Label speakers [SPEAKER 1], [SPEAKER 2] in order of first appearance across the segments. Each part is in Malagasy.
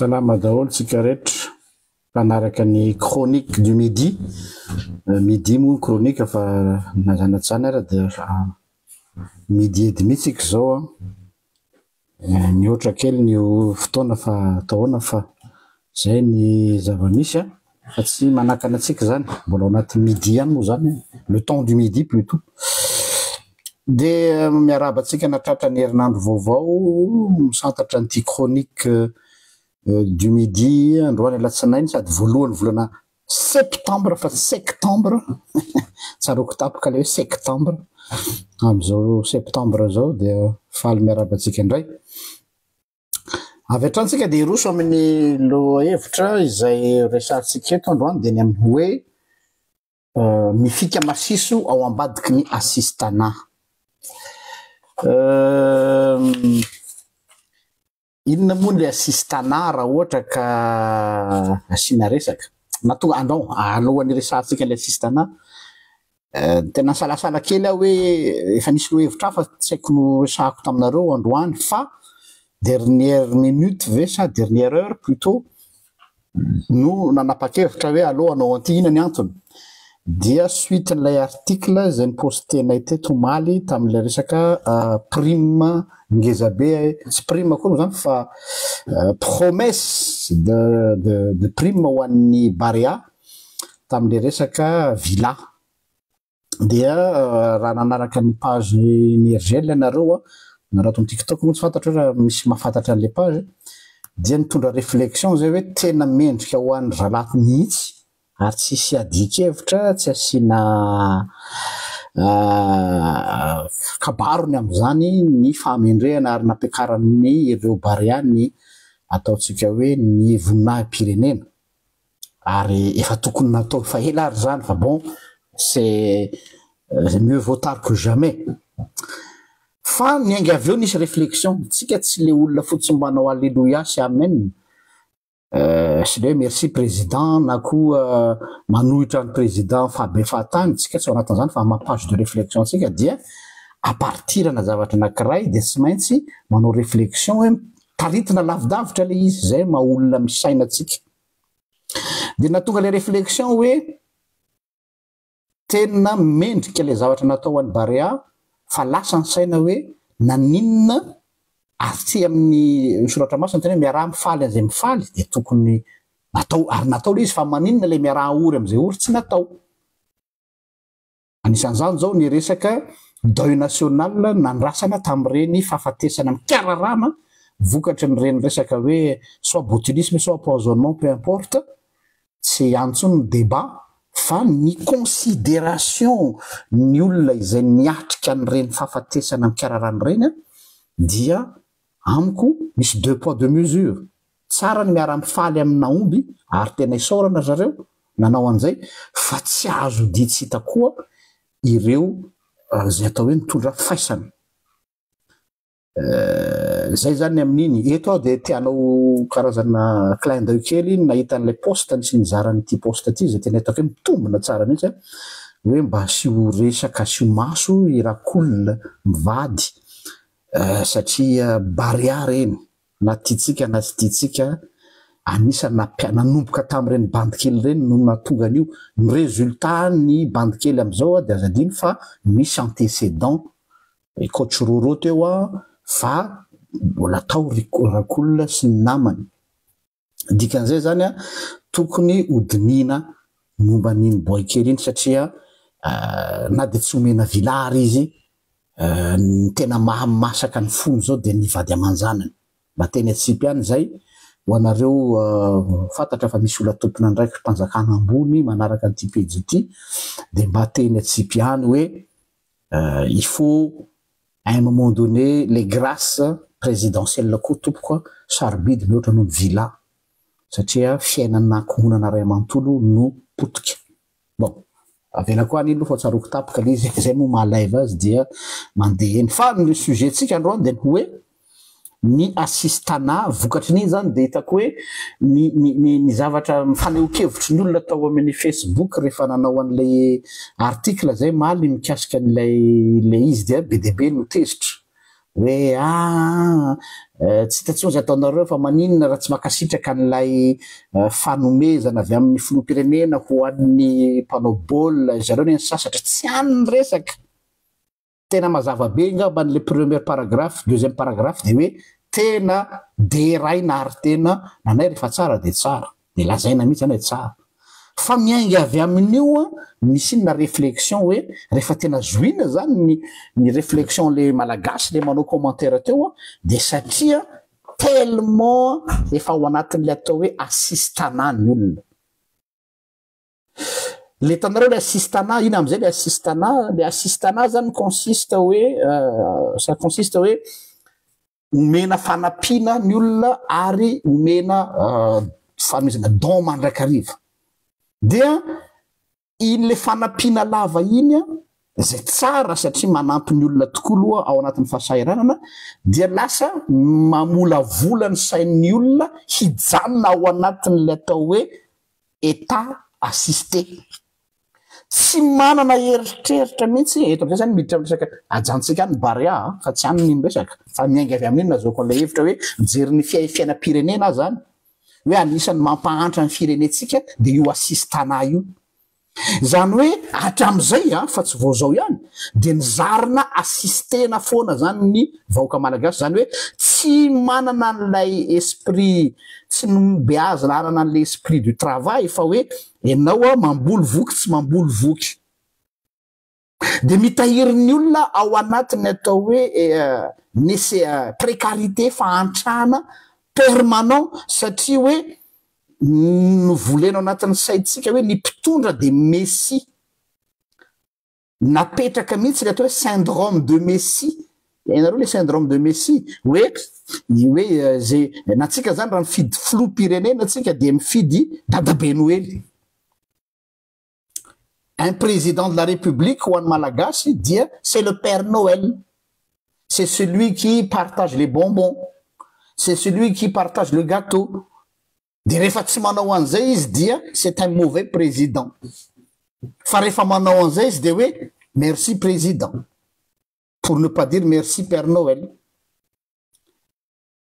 [SPEAKER 1] Salama daholo tsika rehetra mpanaraka ny chronique du midi. Midi moa chronique fa nazanatsana ara dia midi et demi tsika zao mihoatra kely ny fotoana fa tahoana fa zay ny zava-misy fa tsy manakana antsika zany mbola ao anaty midi ihany moa zany le temps du midi plutôt. Dia miaraba antsika natratra ny herinandro vaovao misantatra an'ity chronique du midi androany alatsinainy sady voalohany volana septembre fa septembre tsaroko tapaka le hoe septembre am'izao septembre zao dia faly miaraba antsika indray avy hatransika dia iroso amin'ny lohahevitra izay resarintsika eto androany dia ny amin'ny hoe mifika masiso ao ambadiky ny assistana. Inona moa le assistana raha ohatra ka asiana resaka matonga andao alohan'ny resarintsika le assistana tena salasala kely aho hoe efa nisy lohahevitra fa tsy haiko no resahako taminareo androany fa dernière minute ve sa dernière heure plutôt no nanapa-kevitra hoe aloha anao anty ina ny antony dia suite n'ilay article zay nipostenay teto omaly tamin'ilay resaka prime ngezabe tsy prime koa zany fa promesse de prime ho an'ny Barea tamin'ilay resaka villa. Dia raha nanaraka ny page ny RGL nareo nareo to TikTok moa tsy fantatra raha misy mahafantatra an'ilay page dia nitondra réflexion zay hoe tena mendrika ho an'ny zalahy mihitsy ary tsy hisy adikevitra tsy asiana kabarony amin'izany ny fahamendrehana ary nampiakaran'ny ireo Barea ny ataontsika hoe ny voninahim-pirenena ary efa tokony natao fa ela ary zany fa bon c'est mieux vaut tard que jamais. Fa niainga avy eo nisy réflexion tsika tsy le olona fotsiny manao alléluia sy amen sy le merci président na koa manohitra ny président Fabe Fatany tsika tsy ao anatin'izany fa mampage de réflexion tsika dia à partir na zavatra anankiray dia tsy maintsy manao réflexion hoe taritina lavidavitra le izy zay maha olona misaina atsika dia natonga le réflexion hoe tena mendrika le zavatra natao an'ny Barea fa lasa ny saina hoe naninona aty amin'ny soratra masina tena miaraha mifaly an'izay mifaly dia tokony natao ary natao le izy fa maninona le miaraha ory amin'izay ory tsy natao. Anisan'izany zao ny resaka deuil national nandrasana tamin'ireny fahafatesana mikararana vokatry n'ireny resaka hoe soit botulisme soit empoisonnement peu importe tsy antsony ny débat fa ny considération ny olona izay niatrika n'ireny fahafatesana mikararana ireny dia amiko misy deux poids deux mesures tsara ny miara mifaly amin'ny naomby ary tena isaorana zareo nanao an'izay fa tsy azo dia tsy hita koa ireo zay atao hoe mitondra faisana zay zany amin'iny eto aho dia tianao karazana clin d'œil kely nahita an'ilay poste nisy nizaran'ity poste ity zay tena hitako hoe mitombina tsara mihitsy hoe mba asio resaka asio maso irakolona mivady satria Barea reny na tiatsika na tsy tiatsika anisany nanomboka tamin'ireny bandikely reny no natonga an'io ny résultat ny bandikely amin'izao dia azadiny fa misy antécédent coach Roro teo fa mbola tao rakolona sy ny namany dikan'izay zany tokony hodinina momba n'iny boy kely iny satria na dia tsy omena vilary izy ny tena mahamasaka ny fony zao dia nivady aman-janany mba teny atsipy ihany zay ho anareo fantatra fa misy olona tompona ndraiky mpanjakana ambony manaraka an'ity pejy ity dia mba teny atsipy ihany hoe il faut à un moment donné les grâces présidentielles koa tompoko sarobidy mihoatra noho ny villa satria fiainana ankohonana ray amanontolo no potika. Bon avela koa an'iny fa tsaroko tapaka le izy zay moa mahalaiva azy dia mandeha eny fa ny sujet tsika androany dia ny hoe ny assistana vokatry n'iny zany dia hitako hoe ny zavatra mifaneho-kevitry ny olona tao amin'ny Facebook rehefa nanao an'ilay article zay maly mikasika an'ilay izy dia be dia be no tezitra hoe tsy hitantsony zay ataonareo fa maninona raha tsy makasitraka n'ilay fanomezana avy amin'ny filoham-pirenena ho an'ny mpanao baolina zareo ny sasatra tsy any resaka tena mazava be ngamba n'le premier paragraphe deuxième paragraphe de hoe tena deraina ary tena nanay rehefa tsara de tsara de lazaina mihitsy zany hoe tsara fa miainga avy amin'io misy inona réflexion hoe rehefa tena zoina zany ny réflexion le malagasy le manao commentaire teo de satria tellement efa ao anatin'le atao hoe assistana ny olona le tanareo le assistana ina am'izay le assistana zany consiste hoe ça consiste hoe omena fanampiana ny olona ary omena fanomezana don mandrakariva dia iny le fanampiana lava iny zay tsara satria manampy ny olona tokoa loha ao anatin'ny fahasahiranana dia lasa mamolavola ny sain'ny olona hijanona ao anatin'le atao hoe état assisté tsy manana eritreritra mihitsy eto am'izay zany miditra amresaka ajantsika any barea fa tsy any ny resaka fa miainga avy amin'iny nazaoko an'le hevitra hoe mijery ny fiainam-pirenena zany hoe anisan'ny mampahantra ny firenetsika de io assistana io zany hoe hatram'izay fa tsy vaozao ihany de nizarina assistena foana zany ny vahoaka malagasy zany hoe tsy manana n'lay esprit tsy nombeazina anana n'le esprit du travail fa hoe ianao mamboly voky tsy mamboly voky de mitahirin'ny olona ao anatiny atao hoe précarité fahantrana permanent satria hoe novolena ao anatin'ny saitsika hoe ny mpitondra de messie napetraka mihitsy le atao hoe syndrome de messie ainareo le syndrome de messie hoe zay natsika zany raha mifidy filoham-pirenena atsika de mifidy dadabe noely un président de la république ou en malagasy dia c'est le père Noël c'est celui qui partage les bonbons c'est celui qui partage le gâteau de rehefa tsy manao an'izay izy dia c'est un mauvais président fa rehefa manao an'izay izy de hoe merci président pour ne pas dire merci père Noël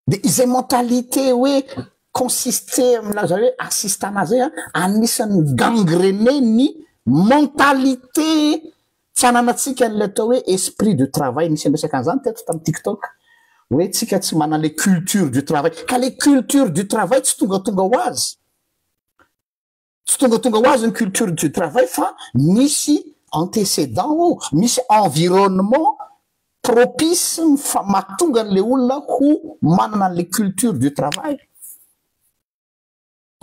[SPEAKER 1] de izay mentalité hoe consiste milaza hoe assistana zay anisan'ny gangrené ny mentalité tsy ananatsika n'le atao hoe esprit de travail nisy amresaka an'izany teto tamin'ny tiktok hoe tsika tsy mana le culture du travail ka le culture du travail tsy tongatonga ho azy tsy tongatonga ho azy ny culture du travail fa misy antécédent misy environnement propice mahatonga n'le olona ho manana n'le culture du travail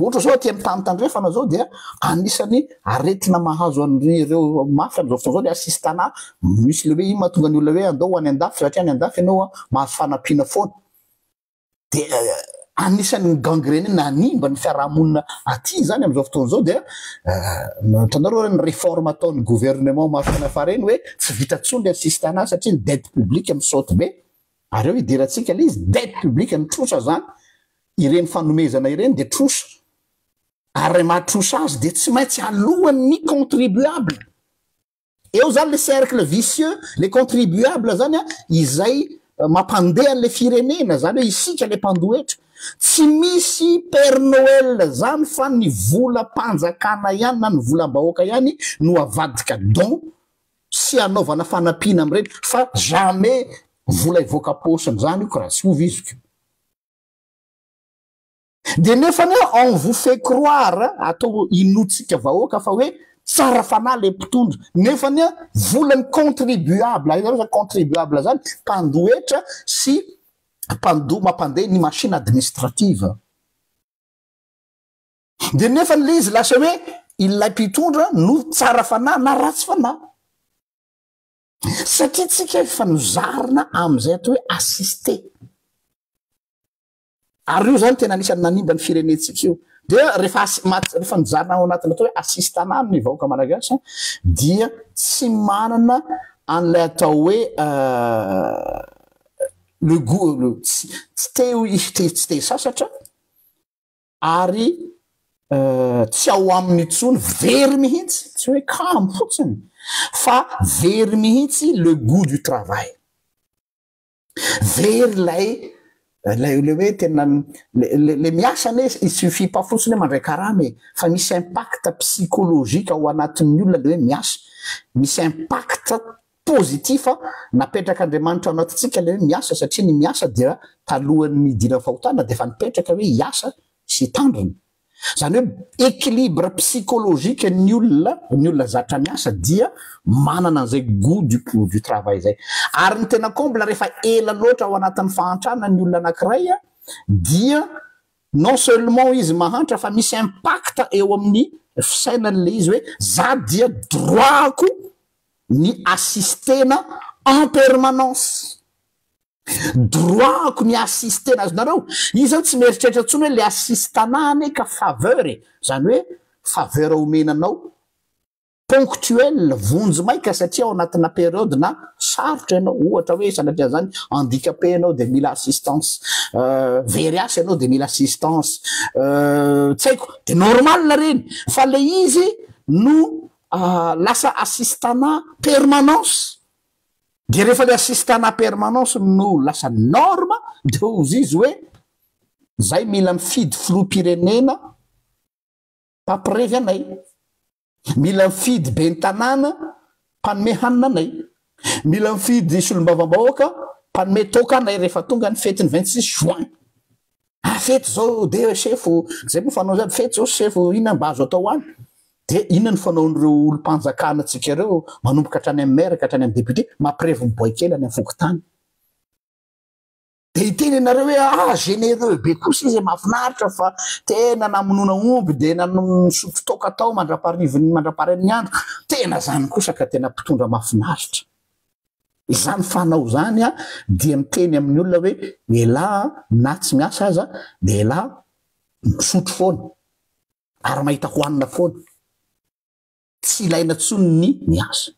[SPEAKER 1] ohatra zao aty amin'ny tanytandrefana zao dia anisany aretina mahazo an'ireo mafy am'izao fotoana zao le assistana misy le hoe iny mahatonga ny olona hoe andao any andafy satria any andafy ianao mahazo fanampiana foana de anisany gangrené nanimba ny fiarahamonina aty zany am'izao fotoana zao dia tanareo ny réforme ataon'ny gouvernement mafinafa reny hoe tsy vita tsony le assistana satria ny dette publique misaoty be ary eo idiratsika le izy dette publique ny trosa zany ireny fanomezana ireny de trosa ary mahatrosa azy de tsy maintsy alohan'ny contribuable eo zany le cercle vicieux le contribuable zany izay mampandeha an'le firenena zany hoe isika le mpandohetra tsy misy père Noël zany fa ny volam-panjakana ihany na ny volam-bahoaka ihany no avadika don sy anaovana fanampiana am'ireny fa jamais vola ivoaka posiny zany io ko raha tsy oviziko de nefany on vous fait croire atao inotsika vahoaka fa hoe tsara fanahy le mpitondra nefany volany contribuable aizareo contribuable zany mpandohetra sy mampandeha ny machine administrative de nefany le izy lasa hoe ilay mpitondra no tsara fanahy na ratsy fanahy satria tsika efa nozarina am'izay atao hoe assisté ary io zany tena anisany nanimba ny firenetsika io dia rehefa nijarina ao anatin'ny atao hoe assistana ny vahoaka malagasy dia tsy manana an'lay atao hoe le goût tsy te sasatra ary tsy ao amin'ny tsony very mihitsy tsy hoe kamo fotsiny fa very mihitsy le goût du travail very le hoe tena le miasa ne il suffit pas fotsiny hoe mandray karama fa misy impact psychologique ao anatin'ny olona le hoe miasa misy impact positif napetraka andriamanitra anatintsika le hoe miasa satria ny miasa dia talohan'ny idina fahotana dia efa nipetraka hoe hiasa sy tandriny zany hoe équilibre psychologique ny olona zatra miasa dia manana an'izay goût du travail zay ary ny tena comble rehefa ela loatra ao anatin'ny fahantrana ny olona anankiray dia non seulement izy mahantra fa misy impact eo amin'ny fisainan'le izy hoe za dia droitko ny assistena en permanence droitko ny assistena azy nareo izy zany tsy mieritreritra ntsony hoe le assistanany ka faveur zany hoe faveur omenanao ponctuel vonjy maika satria ao anatina période na sarotra ianao ohatra hoe sanatria zany handicapé ianao de mila assistance very asy ianao de mila assistance tsy haiko de normal reny fa le izy no lasa assistana permanence de rehefa le assistana permanence no lasa norme de ozy izy hoe zay mila mifidy filoham-pirenena mpampirery anay mila mifidy be ny-tanàna mpanome hanina anay mila mifidy solom-bavam-bahoaka mpanome toka anay rehefa tonga ny fety ny 26 juin fety zao de sefo zay mo fanao zay fety zao sefo inona mba azo atao any de inona ny fanaon'ireo olo-mpanjakana atsika reo manomboka hatrany amin'ny maire ka hatrany amin'ny député mampirevo miboakely any amin'ny fokotany de iteny ianareo hoe généreux be kosa izy mahafinaritra fa tena namonona omby de nanosotro toka atao mandraparen'ny andro tena zany kosa ka tena mpitondra mahafinaritra izany fanao zany dia miteny amin'ny olona hoe elahy na tsy miasa aza de elahy misotro foana ary mahita hoanina foana tsy ilaina tsony ny miasa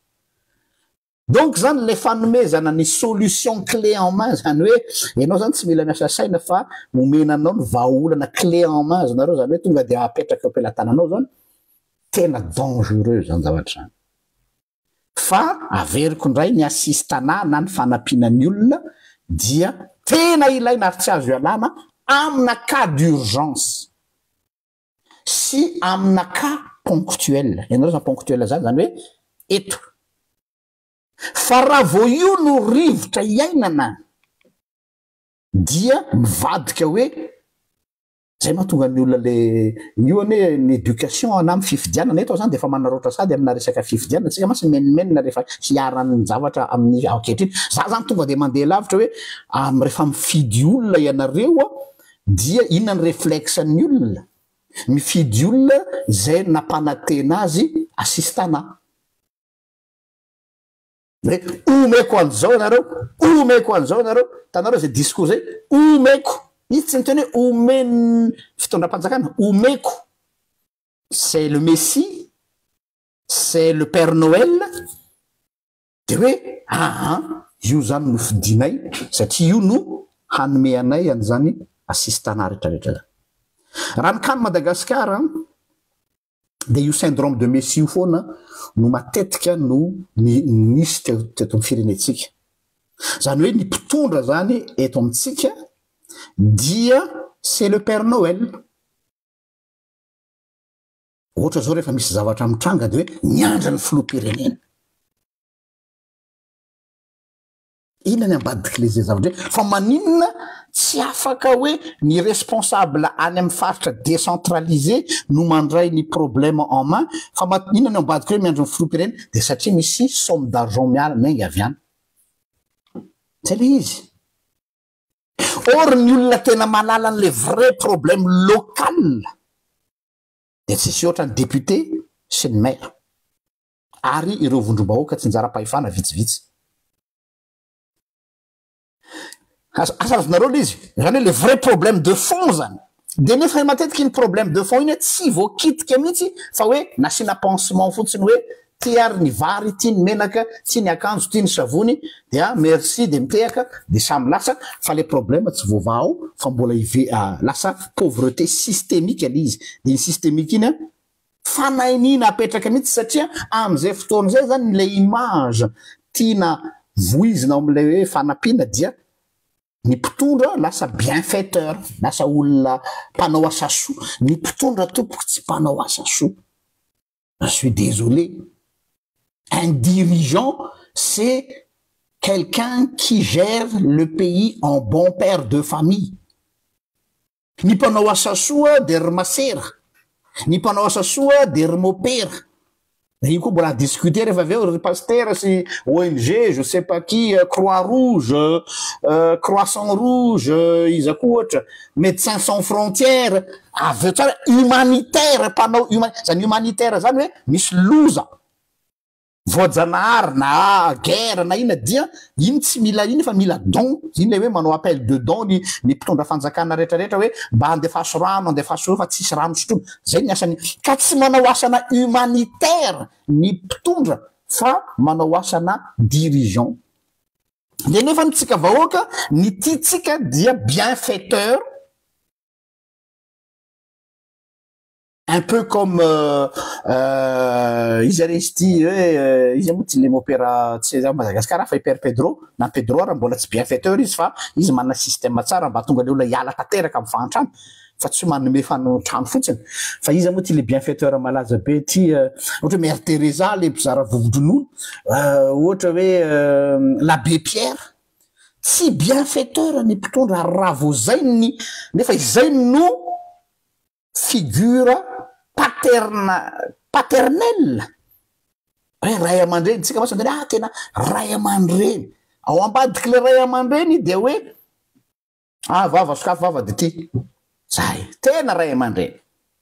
[SPEAKER 1] donc zany le fanomezana ny solution clé en main zany hoe ianao zany tsy mila miasa saina fa omenanao ny vahaolana clé en main zanareo zany hoe tonga de apetraka ampelantananao zany tena dangereux zany zavatra zany fa averiko indray ny assistana na ny fanampianany olona dia tena ilaina ary tsy azo ialana amina cas d'urgence sy amina cas ponctuel ianareo zany ponctuel zany zany hoe eto fa raha vo io no rivotra iainana dia mivadika hoe zay mahatonga ny olona le io ane ny éducation na amin'ny fifidianana eto zany de efa manaroatra sady amina resaka fifidianana tsika masy menimenina rehefa hiaran'ny zavatra amin'ny ankehitriny za zany tonga de mandeha lavitra hoe rehefa mifidy olona ianareo dia inona ny réflexen'ny olona mifidy olona zay nampanantena azy assistana hoe omeko an'izao anareo tanareo zay discours zay omeko izy tsy niteny hoe omeny fitondram-panjakana omeko c'est le messie c'est le père noël de hoe io zany no fidinay satria io no hanome anay an'izany assistana rehetrarehetra zany raha mikany Madagasikara de io syndrome de messie io foana no matetika no nisy teto amin'ny firenetsika zany hoe ny mpitondra zany eto amintsika dia c'est le père noël ohatra zao rehefa misy zavatra mitranga de hoe miandra ny filoham-pirenena inona ny ambadiky le zay zavatra fa maninona tsy afaka hoe ny responsable any amin'ny faritra décentralisé no mandray ny problème en main fa inona ny ambadiky hoe miandro ny filoham-pirenena de satria misy somme d'argent miainga avy any zay le izy or ny olona tena malala an'le vrai problème local de tsisy ohatra ny député sy ny maire ary ireo vondrom-bahoaka tsy njara-pahefana vitsivitsy asazonareo izy zany hoe le vrai problème de fond zany de nefa matetiky ny problème de fond iny tsy voakitika mihitsy fa hoe nasina pansement fotsiny hoe ty ary ny vary ty ny menaka ty ny akanjo ty ny savony dia merci de mitehaka de samy lasa fa le problème tsy voavao fa mbola lasa pauvreté systémique ale izy de ny systémique iny fanainina apetraka mihitsy satria am'izay fotoana zay zany le image tiana voizina am'le hoe fanampiana dia ny mpitondra lasa bienfaiteur, lasa olona mpanao asa soa. Ny mpitondra tompoko tsy mpanao asa soa. Je suis désolé. Un dirigeant, c'est quelqu'un qui gère le pays en bon père de famille. Ny mpanao asa soa de ry masera, ny mpanao asa soa de ry mopera. Io koa mbola discuter rehefa avy eo ry pasteur sy ONG, je sais pas qui, Croix-Rouge, Croissant Rouge, iza koa ohatra, Médecins sans frontières, avy eo tsara humanitaire, mpanao zany humanitaire zany hoe misy loza voajanahary na guerre na ina dia iny tsy mila iny fa mila don, iny le hoe manao appel de don ny mpitondra fanjakana rehetrarehetra hoe mba andefaso rano andefaso fa tsisy rano sotromy, zay ny asany. Ka tsy manao asana humanitaire ny mpitondra fa manao asana dirigeant. Le nefa nitsika vahoaka ny titsika dia bienfaiteur, un peu comme izy resty hoe izy moa ty le mopera tsy Madagasikara fa Père Pedro na Pedro raha mbola tsy bienfaiteur izy fa izy manana système tsara mba tonga le olona hiala tanteraka amin'ny fahantrano fa tsy manome fanotrano fotsiny. Fa izy moa ty le bienfaiteur malaza be ty ohatra Mère Teresa le mpizara vovo-dronono, ohatra hoe l'abbé Pierre, tsy bienfaiteur ny mpitondra raha vo zay ny nefa izay no figure paternelle. Hoe ray aman-dreny tsika masy andray tena ray aman-dreny. Ao ambadiky le ray aman-dreny de hoe vava sokafo vava de ty zay tena ray aman-dreny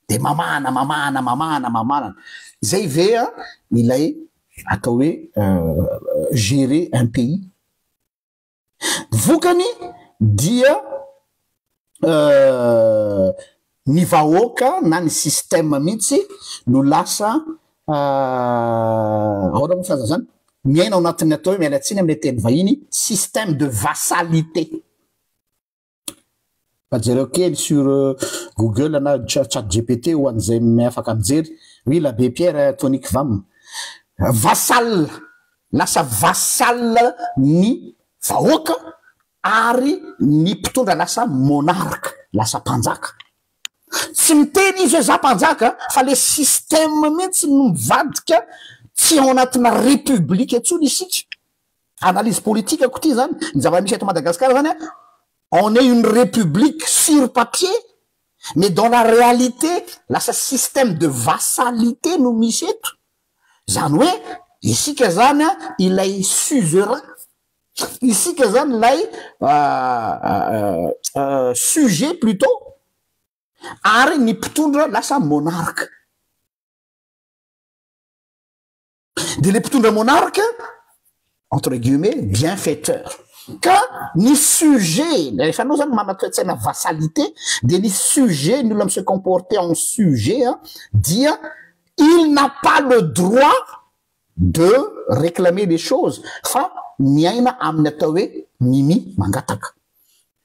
[SPEAKER 1] de mamana zay ve ilay atao hoe gérer un pays. Vokany dia ny vahoaka na ny système mihitsy no lasa ahoana mo faza zany miaina ao anatin'ny atao hoe mialatsiny amin'ny teny vahiny système de vassalité. Fajereo kely sur Google na chat GPT ho an'izay afaka mijery. Oui, l'abbé Pierre tonique vam vassal, lasa vassal ny vahoaka ary ny mpitondra lasa monarque, lasa mpanjaka. Tsy miteny izy hoe za mpanjaka fa le système mihitsy no mivadika tsy ao anatina république etsony isika. Analyse politique ako ty zany ny zava-misy eto Madagasikara zany on est une république sur papier mais dans la réalité lasa système de vassalité no misy eto. Zany hoe isika zany ilay suzerain, isika zany lay sujet plutôt, ary ny mpitondra lasa monarque. De le mpitondra monarque entre guillemets bienfaiteur. Ka ny sujet rehefa anao zany mana toetsaina vassalité de ny sujet ny olona se comporter en sujet dia il n'a pas le droit de réclamer des choses fa miaina amin'ny atao hoe mimi mangataka.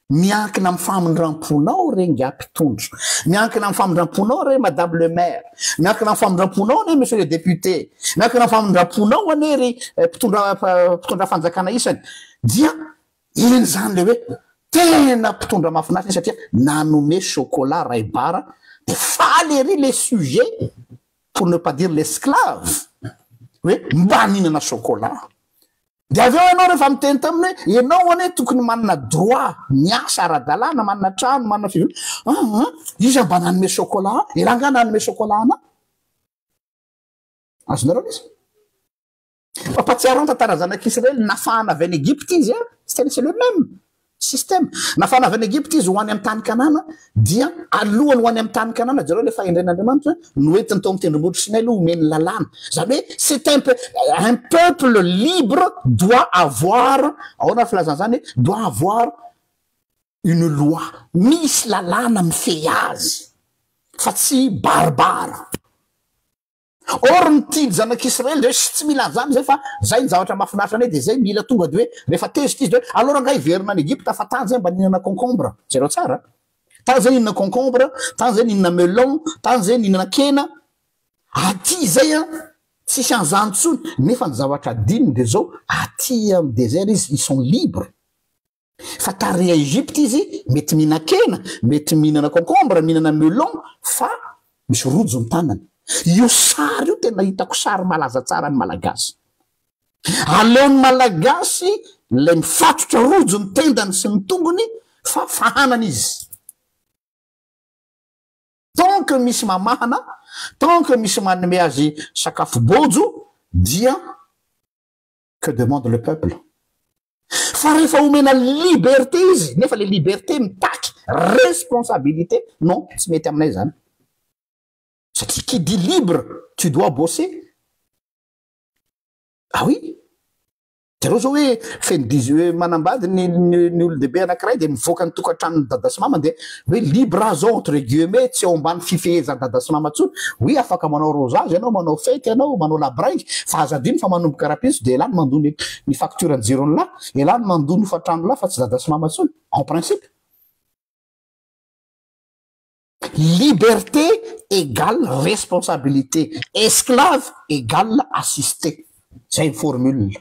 [SPEAKER 1] Miankina amin'ny famindram-ponao re nga mpitondra, miankina amin'ny famindram-ponao re madame le maire, miankina amin'ny famindram-ponao ne monsieur le député, miankina amin'ny famindram-ponao ane ry mpitondra fanjakana isany. Dia iny zany le hoe tena mpitondra mahafinaritra satria nanome chocolat ray bara de faly ery les sujets pour ne pas dire l'esclave hoe mba ninana chocolat. De avy eo ianao rehefa miteny taminy hoe ianao ane tokony manana droit miasa ara-dalàna, manana trano, manana fivelomana. Izy mba nanome chocolat, iranga nanome chocolat ana. Azonareo izy. Pampatsiaro ny tantara zanak'Israely nafahana avy any Egypte izy c'est le même système. Nafahana avy any Egypte izy ho any amin'ny tany Kanana dia alohany ho any amin'ny tany Kanana jareo le fahendren'Andriamanitra no entiny tao amin'ny tendrombohitra Sinay aloha omeny lalàna. Zany hoe c'est un peuple libre doit avoir, ahoana filazana zany doit avoir une loi, misy lalàna mifehy azy fa tsy barbare. Or nitidy zanak'Israely de tsy mila zany zay fa zay ny zavatra mahafinaritra ane de zay mila tonga de hoe rehefa tezitra izy de hoe alors nga iverina any Egypte fa tany zay mba ninana concombre, zereo tsara. Tany zay ninana concombre, tany zay ninana melon, tany zay ninana kena. Aty zay tsisy an'izany tsony nefa ny zavatra dininy de zao aty amin'ny désert izy ils sont libres. fa tare a Egypte izy mety mihinan-kena, mety mihinana concombre, mihinana melon, fa misy rojo ny tanany. Io sary io tena hitako sary malaza tsara ny malagasy. Aleon'ny malagasy lay mifatotra rojo ny tendany sy ny tongony fa fahanana izy. Tant que misy mamahana, tant que misy manome azy sakafo bojo, dia que demande le peuple. Fa rehefa omena liberté izy, nefa le liberté mitaky responsabilité, non, tsy mety aminay zany. Satria qui dit libre, tu dois bosser. Ah oui? Tereo zao hoe fendizy hoe manambady ny olo-dehibe anankiray de mivoaka ny tokantranony dada sy mama de hoe libre zao entre guillemets, tsy ao ambany fifehezany dada sy mama tsony. Oui, afaka manao rosage anao, manao fety anao, manao labringy, fa azadiny fa manomboka rapiso de elany mandony ny facture ny jirony la, elany mandony ny fatrano la fa tsy dada sy mama tsony en principe. Liberté égale responsabilité, esclave égale assisté. C'est une formule.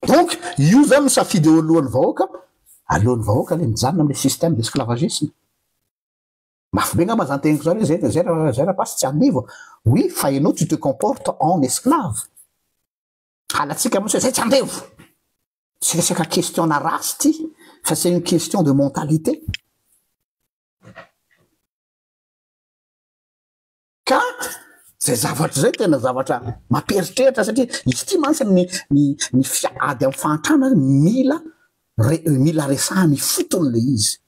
[SPEAKER 1] Donc, io zany safidy eo alohan'ny vahoaka le mijanona amle système d'esclavagisme. Mafy be ngamba zany tegniko zany zay raha pasy tsy andivo. Oui, fa ianao tu te comportes en esclave. Halatsika moa zay tsy andevo. C'est ka question na race ty, fa c'est une question de mentalité. Ka zay zavatra zay tena zavatra mamperitreritra satria izy ty mansa ny fiady amin'ny fahantrana mila resahany fotony le izy.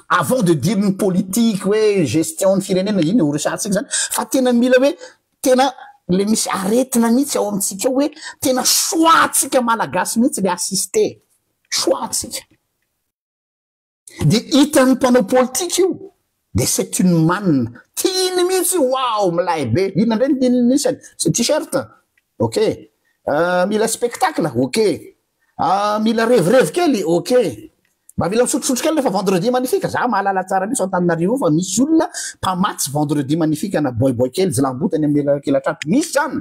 [SPEAKER 1] Avant de dire une politique hoe gestion ny firenena iny ho resahantsika zany, fa tena mila hoe tena le misy aretina mihitsy ao amintsika hoe tena choix-tsika malagasy mihitsy le assister. Choix-tsika. De hitan'ny mpanao politique io. De c'est une manne. Tiny mihitsy, wow, milay be. Ina ndray nisany. C'est t-shirt. OK. Mila spectacle. OK. Mila rêve kely. OK. Mba mila misotrosotro kely nefa vendredi magnifique. Za mahalala tsara mihitsy Antananarivo fa misy olona mpamatsy vendredi magnifique ana boy kely zilambotany amin'ny kilatrato. Misy zany.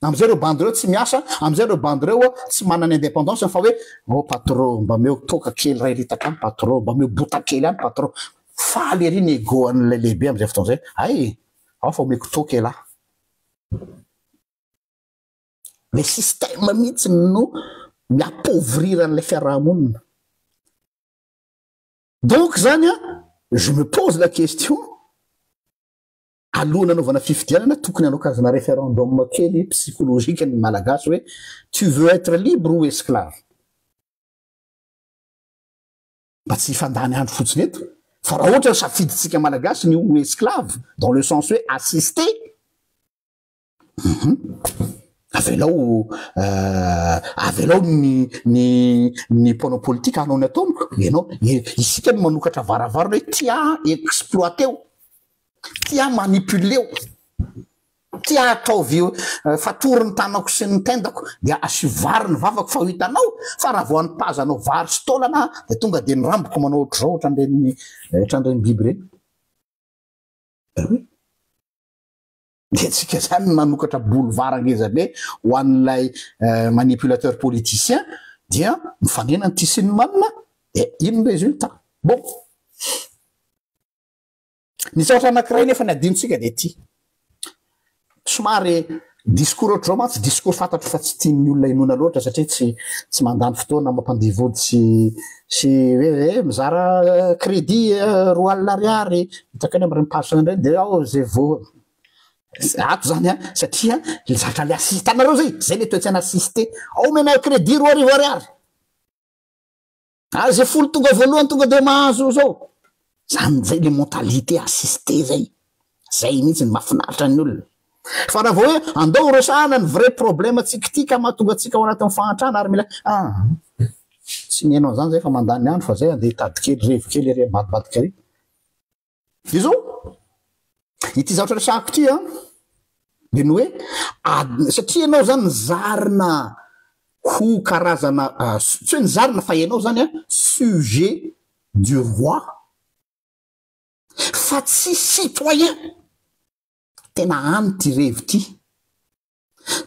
[SPEAKER 1] Amizay reo bandereo tsy miasa, amizay reo bandereo tsy manana indépendance fa hoe oh patron mba meo toka kely ray ritaka any patron, mba meo bota kely any patron. Faly ery nego an'ilay lehibe amizay fotoana zay. Ay, ao fa omeko toka ela. Le système mihitsy no miappauvrir an'ilay fiarahamonina. Donc zany je me pose la question. Aloha nanaovana fifidianana tokony hanao karazana référendum kely psychologique ny malagasy hoe tu veux être libre ou esclave. Mba tsy fandany andro fotsiny eto. Fa raha ohatra safiditsika malagasy ny ho esclave dans le sens hoe assisté. Avelao ny mpanao politika anao ny atomiko. Ianao isika no manokatra varavarana hoe tia exploité o. Tia manipuleo, tia ataovy fatory ny tanako sy ny tendako dia asio vary ny vavako fa ho hitanao fa raha vao anipazanao vary sy taolana de tonga de ny ramboko manao ohatr'izao ohatran'ireny biby reny. De tsika zany manokatra boulevard angezabe ho an'ilay manipulateur politicien dia mifanena ny ty sy ny manina de ino ny résultat. Bon. Nisy ohatra anankiray nefa ny adinotsika de ty. Somary discours ohatr'izao mantsy discours fantatro fa tsy tian'ny olona inona loatra satria tsy mandany fotoana mampandivody sy hoe mizara crédit roa alina ariary hitaka any am'ireny pasina indray de ao zay vao ato zany satria le zatra le assiste anareo zay le toetsy anassisté ao mena crédit roa arivo ariary zay folo tonga voalohany tonga de mahazo zao zany zay le mentalité assisté zay mihitsy ny mahafinaritra ny olona. Fa raha vao hoe andao resahana ny vrai problème tsika ty ka mahatonga atsika ao anatin'ny fahantrana ary mila tsy nihainao zany zay fa mandany andro fa zay andeha hitady kely revo kely ery ambadibadika ary. De zao ity zavatra resahako ty de ny hoe satria ianao zany zarina ho karazana tsy hoe nyzarina fa ianao zany sujet du roi fa tsy citoyen. Tena any ty revo ty.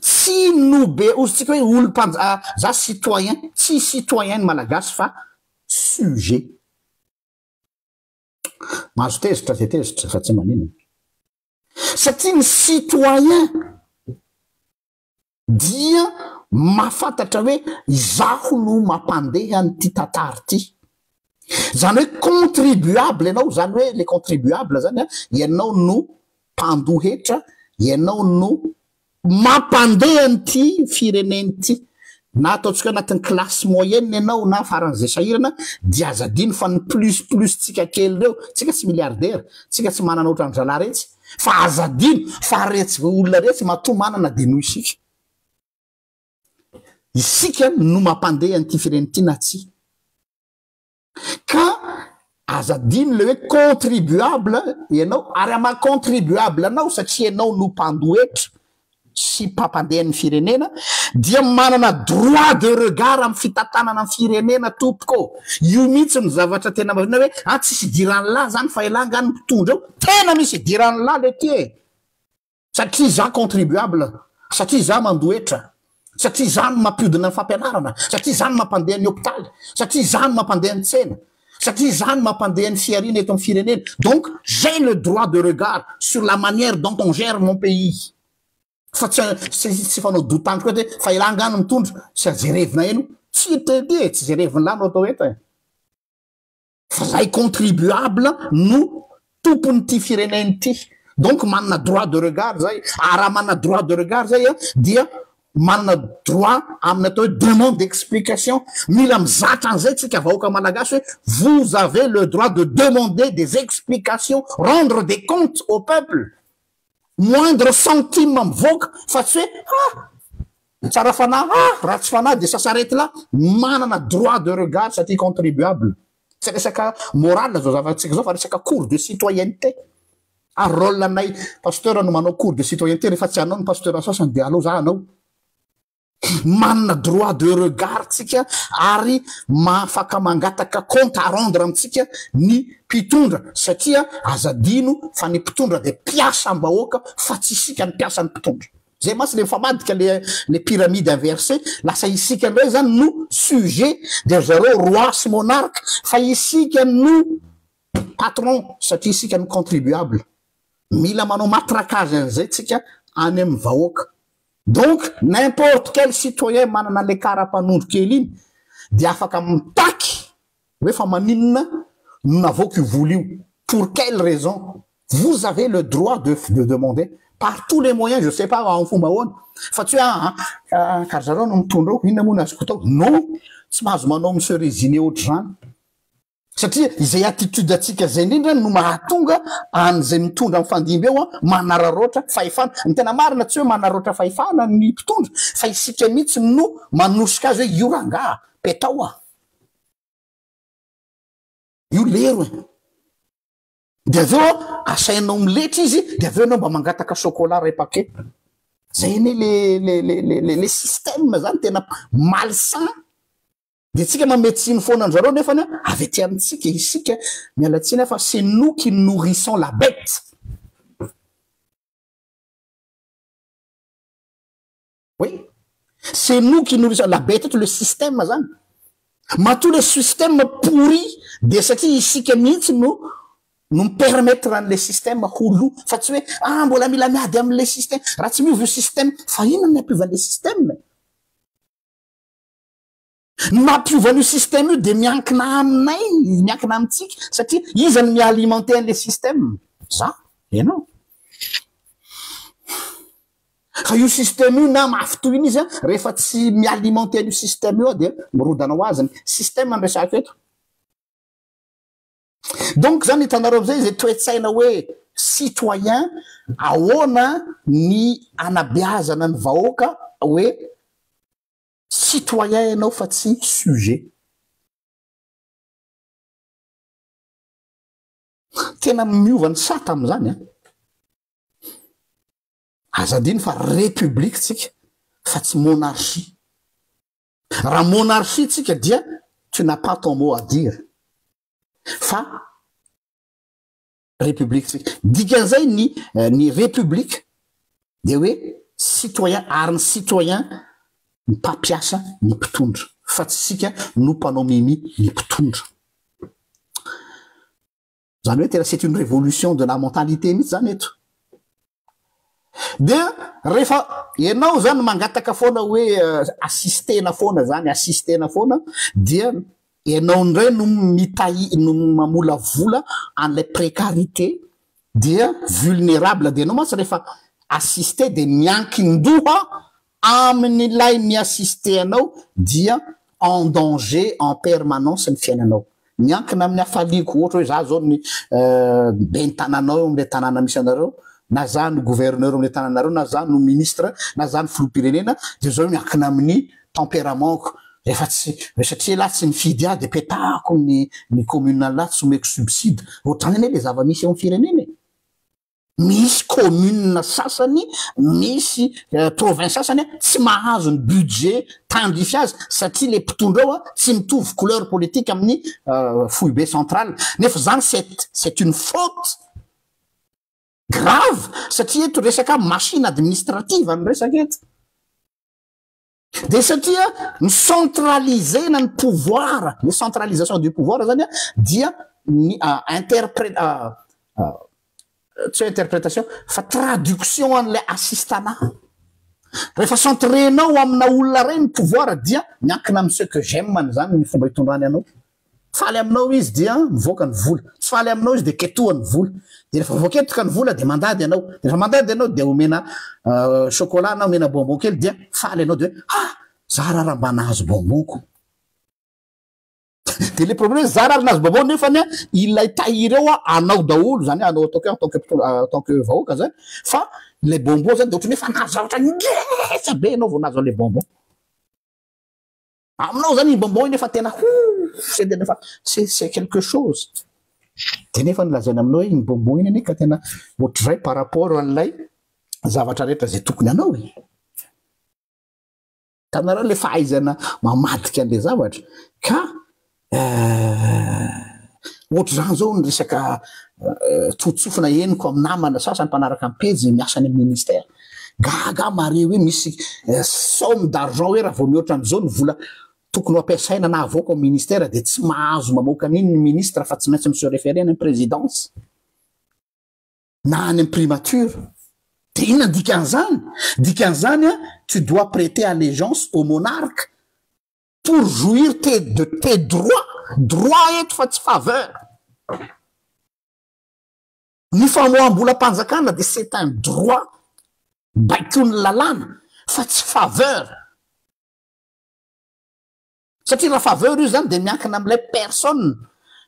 [SPEAKER 1] Tsy tsy nobe ozytsika hoe olo-panja za citoyen tsy citoyen ny malagasy fa sujet mahazo tezitra zay tezitra fa tsy maninona satria ny citoyen dia mahafantatra hoe izaho no mampandeha nyty tantary ty zany hoe contribuable ianao zany hoe le contribuable zany a ianao no mpandohetra ianao no mampandeha nyty fireneny ty na ataotsika anatin'ny klasy moyenne ianao na faran'izay sahirana dia azadiny fa ny plus tsika kely reo tsika tsy milliardaire tsika tsy manana ohatrany zala retsy fa azadiny fa retsy olona retsy mato manana de noho isika no mampandeha nyty fireneny ty na tsy ka azadiny le hoe contribuable ianao ary ama contribuable anao satria ianao no mpandohetra sy mpampandehan'ny firenena dia manana droit de regard amin'ny fitantanana ny firenena tompoko io mihitsy ny zavatra tena mazina hoe tsisy idiran'lahy zany fa ilanga ny mpitondra eo tena misy idiran'lahy le ty satria za contribuable satria za mandohetra satria zany mampiodina ny fampianarana satria zany mampandeha ny hôpitaly satria zany mampandeha ny tsena satria zany mampandeha ny fiarina eto amin'ny firenena donc j'ai le droit de regard sur la manière dont on gère mon pays fa tsy fanao dotany koa te fa ilangany mitondra sy ajerevina eno tsy tede tsy jereviny la no atao eto fa zay contribuable no tompony ty fireneny ty donc manana droit de regard zay raha manana droit de regard zay dia manana droit amina atao hoe demande d'explication mila mizatra an'izay tsika vahoaka malagasy hoe vous avez le droit de demander des explications rendre des comptes au peuple moindre centime mivoaka fa tsy hoe tsara fanahy ratsy fanahy de sasarety la manana droit de regard satria contribuable tsy resaka morale zao zavatsika zao fa resaka cours de citoyenneté ary rôle anay pasteur no manao cours de citoyenneté rehefa tsy anao ny pasteur asasany de allo za anao manana droit de regard tsika ary mafaka mangataka compte à rendre amitsika ny mpitondra satria azadino fa ny mpitondra de piasa am-bahoaka fa tsy isika ny piasa ny mpitondra zay masy le mifamadika le pyramide inversé lasa isika ndray zany no sujet de zareo roi sy monarque fa isika no patron satria isika ny contribuable mila manao matraquage an'izay tsika any amin'ny vahoaka donc n'importe quel citoyen manana le kara-panondro kely iny de afaka mitaky hoe fa maninona no navoaka io vola io pour quelle raison vous avez le droit de demander par tous les moyens je sais pas en fomba ahoana fa tsy hoe kary zareo no mitondra ao inona moa no azoko atao non tsy mahazo manao monsieur résine ohatra zany satria izay attitude atsika zay indrindra no mahatonga an'izay mitondra amin'ny fandimby eo manararoatra fahefana ny tena marina tsy hoe manaroatra fahefana ny mpitondra fa isika mihitsy no manosika azy hoe io ranga petao io lero de aveo asainao miletra izy de aveo anao mba mangataka chocolat ray paquet zay ne le système zany tena malsain de tsika mametsiny foana anjareo nefany avy ety amitsika isika mialatsiny fa c'est nous qui nourrissons la bête oui c'est nous qui nourrissons la bête le système zany mato le système pourri de satria isika mihitsy no mipermettre an'le système holo fa tsy hoe mbola mila miady am'le système raha tsy miovy io système fa ino ny ampiovan'le système mampiovan'io système io de miankina aminay miankina amitsika satria izany mialimenter an'le système za ianao fa io système io na mafitoiny izy rehefa tsy mialimenter an'io système io de mirodana ho azany système amresaka eto donc zany hitanareo amizay zay toetsaina hoe citoyen ahoana ny anabeazana ny vahoaka hoe citoyen ianao fa tsy sujet tena miova ny sata am'izany azadiny fa république tsika fa tsy monarchie raha monarchie tsika dia tu n'as pas ton mot à dire fa république tsika dikan'izay ny république de hoe citoyen ary ny citoyen ny mpampiasa ny mpitondra fa tsy sika no mpanao mimi ny mpitondra zany hoe tena c'est une révolution de la mentalité mihitsy zany eto dia rehefa ianao zany mangataka foana hoe assistena foana zany assistena foana dia ianao ndray no no mamola vola an'lay précarité dia vulnérable dia anao matsy rehefa assister de miankin-doha amin'ilay miassister anao dia en danger en permanence ny fiainanao miankina amin'ny hafaliko ohatra hoe za zao ny be ny tananao am'le tanàna misy anareo na za no gouverneur am'le tanànareo na za no ministre na za ny filoham-pirenena de zao miankina amin'ny tempéramentko rehefa tsy satria la tsy mifidy a de petako ny commune la tsy omeko subside ohatrany ane le zava-misy eo amin'ny firenena misy commune sasany misy province sasany tsy mahazo ny budget tandrify azy satria le mpitondra ao tsy mitovy couleur politique amin'ny foibe centrale nefa zany c'est une faute grave satria eto resaka machine administrative any resaka eto de satria ny centralisena ny pouvoir le centralisation du pouvoir zany dia ny tsy interprétation fa traduction an'lay assistana rehefa centrenao amina olona ray ny pouvoir dia miankina am' ce que j'aime zany ny fomba hitondrany anao faly aminao izy dia mivoaka ny vola tsy faly aminao izy de ketohany vola de rehefa voaketoka ny vola de mandady anao de rehefa mandady anao de omena chocolat na omena bonbon kely dia faly anao de hoe za raha mba nahazo bonbonko de le problème za raha nahazo bonbon nefa ny ilay tahireo anao daholo zany anao tant que vahoaka zany fa le bonbon zany de ohatrany hoe fa nahazavatra ngesa be anao vao nahazo le bonbon aminao zany bonbon iny nefa tena c'est nefa c'est quelque chose de nefa nylazaina aminao hoe iny bonbon iny ane ka tena ohatrizay par rapport an'lay zavatra rehetra zay tokony anao tanareo le fahaizana mamadika an'le zavatra ka ohatra zany zao ny resaka totsofina eniko amin'ny namana sasany mpanaraka ampejy miasa any ministère gaga mare hoe misy somme d'argent hoe raha vao mihoatra am'izao ny vola tokony ho ampiasaina na avoaka amin'ny ministère de tsy mahazo mamoaka an'iny ny ministre fa tsy maintsy monsieur référé any présidence na any primature de inona dikan'zany tu dois prêter allégeance au monarque pour jouir de tes droits eto fa tsy faveur ny famoam-bola mpanjakana de c'est un droit baikony lalàna fa tsy faveur satria raha faveur io zany de miankina am'lay personne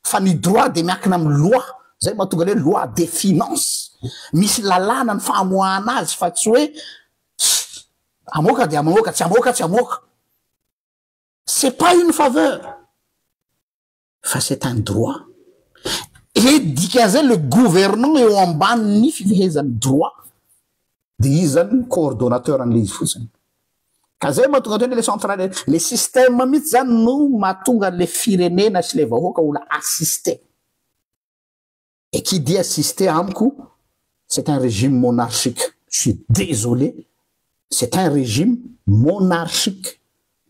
[SPEAKER 1] fa ny droit de miankina amy loi zay mahatonga le loi des finances misy lalàna ny famoahana azy fa tsy hoe amoaka de amoaka tsy amoaka c'est pas une faveur fa c'est un droit et dikan'zay le gouvernant eo ambaniny fifehezany droit de izy zany coordonnateur an'le izy fotsiny ka zay mahatonga tena le centrale le système mihitsy zany no mahatonga le firenena sy le vahoaka ola assister et qui dit assister amiko c'est un régime monarchique je suis désolé c'est un régime monarchique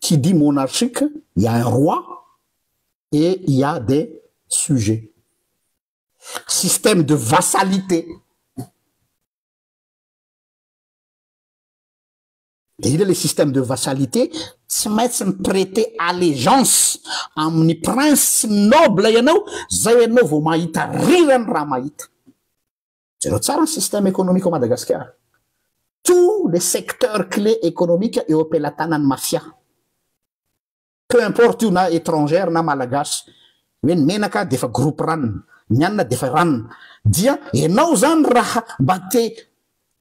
[SPEAKER 1] qui dit monarchique il y a un roi et il y a des sujets système de vassalité et il y a le système de vassalité tsy maintsy prêter allégeance amin'ny prince noble ianao zay ianao vao mahita rirany raha mahita zero tsara ny système économique au Madagascar tous les secteurs clés économiques eo ampelantanany mafia peu importe io na étrangère na malagasy hoe ny menaka defa groupe ranona ny anina defa ranona dia ianao zany raha mba te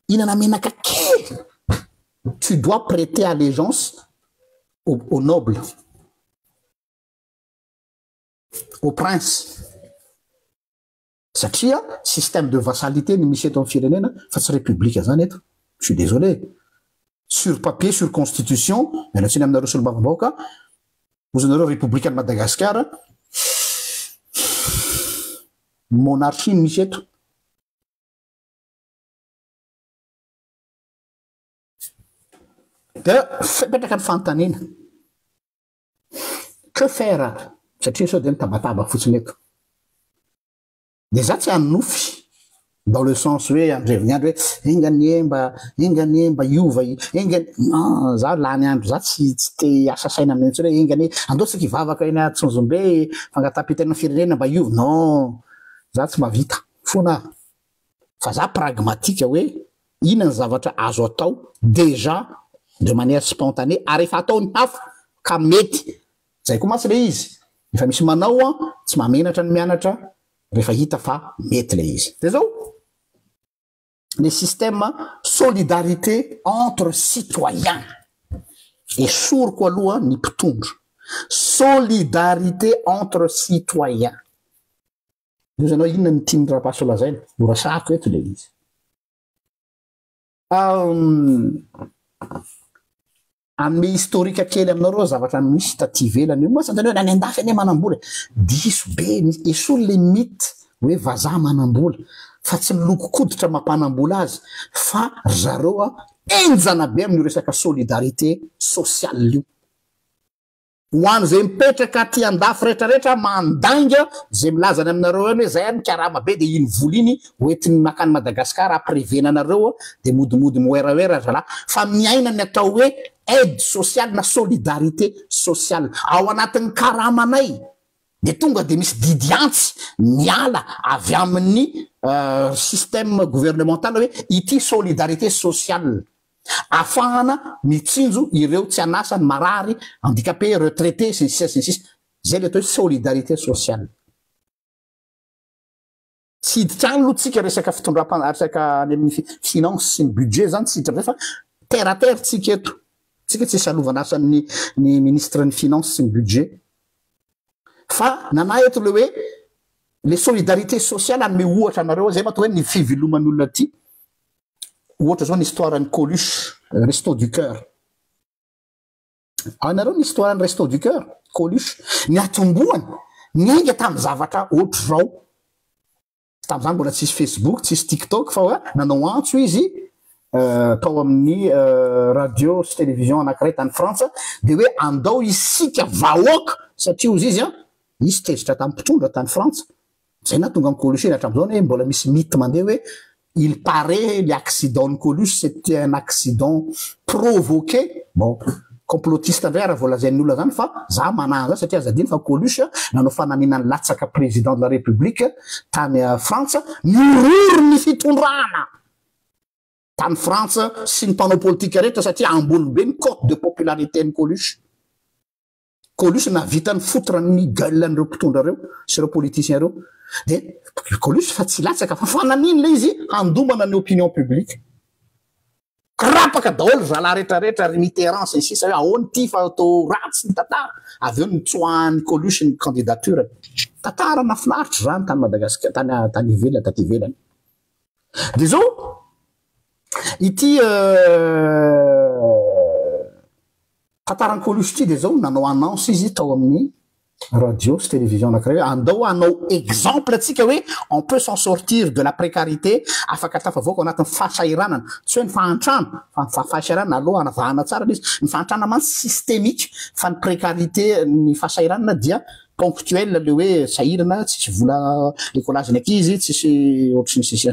[SPEAKER 1] inana menaka kely tu dois prêter allégeance au noble au prince satria système de vassalité ny misy eto amin'ny firenena fa tsy république zany eto je suis désolé sur papier sur constitution mialatsiny aminareo solombavam-bahoaka ozanareo républicaine Madagascar monarchie misy eto de petraka ny fanontaniana que faire satria sao de nitabataba fotsiny eto de za tsy anofy dans le sens hoe andreviny andro hoe engany mba iova engany za lany andro za tsy te asa saina amin'intsy hoe engany andotsaka ivavaka eny Tsonjombe fangatapitana firenena mba iova non za tsy mavita fona fa za pragmatique hoe inona ny zavatra azo atao déjà de manière spontanée ary efa ataony hafa ka mety zay koa matsy le izy efa misy manao tsy mamenatra ny mianatra rehefa hita fa mety le izy de zao les systèmes solidarité entre citoyens esoriko aloha ny mpitondro solidarité entre citoyens io zanao inona ny tiany rapaso lazaina orasako eto le izy ame historika kely aminareo zavatra misy taty ivelany io moa santany hoe nany andafy ane manambola diso be esolo le mythe hoe vazaha manambola fa tsy milokokoditra mampanambola azy fa zareo enjana be amin'io resaka solidarité sociale io ho any zay mipetraka ty andafy rehetrarehetra mandanga zay milazany aminareo eny hoe zay any karama be de iny vola iny hoentiny makany Madagasikara aprevenanareo de modimody moeraoera zala fa miaina ny atao hoe aide sociale na solidarité sociale ao anatin'ny karamanay de tonga de misy didy antsy miala avy amin'ny système gouvernemental hoe ity solidarité sociale afahana mitsinjo ireo tsy anasany marary handicapé retraité sns zay le atao hoe solidarité sociale tsy hiditrany aloha tsika resaka fitondram-resaka any amin'ny finance sy ny budget zany tsy hiditra fa terre à terre tsika eto tsika tsy salovana asan'ny ministre ny finance sy ny budget fa nana eto le hoe le solidarité sociale anome ohatra anareo zay mato hoe ny fiveloman'olona ty ohatra zao ny histoire ny Coluche resto du cœur anareo ny histoire ny resto du cœur Coluche ny atomboany miainga tamin'ny zavatra ohatry zao tam'izany mbola tsisy Facebook tsisy TikTok fa hoe nanao antso izy tao amin'ny radio sy télévision anankiray tany Frantsa de hoe andao isika vahoaka satria ozy izy izy tezitra tamin'ny mpitondra tany Frantsa zay na tonga amin'ny Coluche hatram'izao hoe mbola misy mythe mandeha hoe il paraît l'accident de Coluche c'était un accident provoqué bon complotiste ndray raha voalazain'ny olona zany fa za manana zany satria azadiny fa Coluche nanao fanamiana ny latsaka président de la République tany Frantsa niroro ny fitondrana tany Frantsa sy ny mpanao politika rehetra satria ambony be ny cote de popularité ny Coluche navita ny fototra ny gueule an'ireo mpitondra reo sy ireo politiciens reo de Coluche fa tsy latsaka fa fananiny le izy handomana ny opinion publique krapaka daholo zala rehetrarehetra ry Mitterrand sy ny sisa hoe ahoany ty fa atao ratsy ny tantara avy eo ny tsoahany Coluche ny candidature tantara nafinaritra zany tany Madagasikara tany ivelany taty ivelany de zao ity tantarany Coluche ty de zao nanao annonce izy tao amin'ny radio sy télévision anankiray andao anao exemple atsika hoe on peut s'en sortir de la précarité afaka tafavoaka anatin'ny fahasairanana tsy hoe ny fahantrana fa fahasairanana aloha anavahana tsara izy ny fahantrana mantsy systémique fa ny précarité ny fahasairanana dia ponctuel le hoe sahirana tsisy vola écolage ny akizy tsisy ohatry ny sisa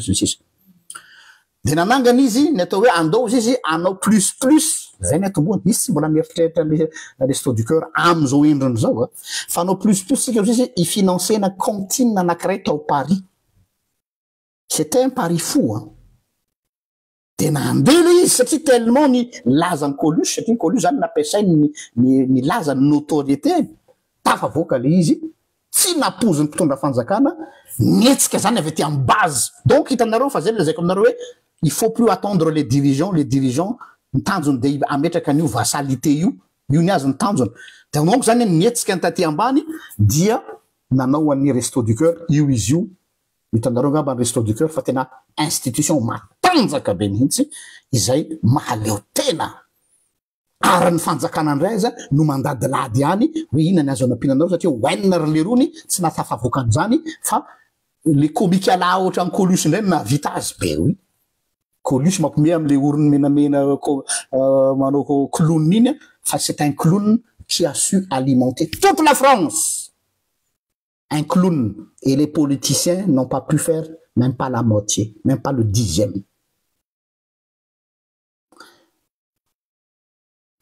[SPEAKER 1] de nanangany izy ny atao hoe andao izy anao plus zay ny atomboany misy tsy mbola mieritreritra le resto du cœur am'izao endriny zao fa anao plus sika izy ifinancena cantine anankiray tao Paris c'était un pari fou de nandeha le izy satria tellement ny lazany Coluche satria Coluche zany nampiasainy ny lazany notoriété tafavoaka le izy tsy napoziny mpitondra fanjakana nietsika zany avy aty en base donc hitanareo fa zay le zaiko aminareo hoe il faut plus attendre les dirigeants ny tanjony de ametraka an'io vassalité io ny azy ny tanjony de donc zany nietsika ny taty ambany dia nanao an'ny resto du cœur io izy io hitanareo ngamba ny resto du cœur fa tena institution matanjaka be mihitsy izay mahaleo tena ary ny fanjakana andraiza no mandadilady any hoe ina ny azo anampinanareo satria hoenina ry le rony tsy natafavoakan'izany fa le komika ala ohatra ny Coluche indray navita azy be oy Coluche mampiomehy am'le orony menamena manao clown iny fa c'est un clown qui a su alimenter toute la France. Un clown. Et les politiciens n'ont pas pu faire même pas la moitié, même pas le 10e.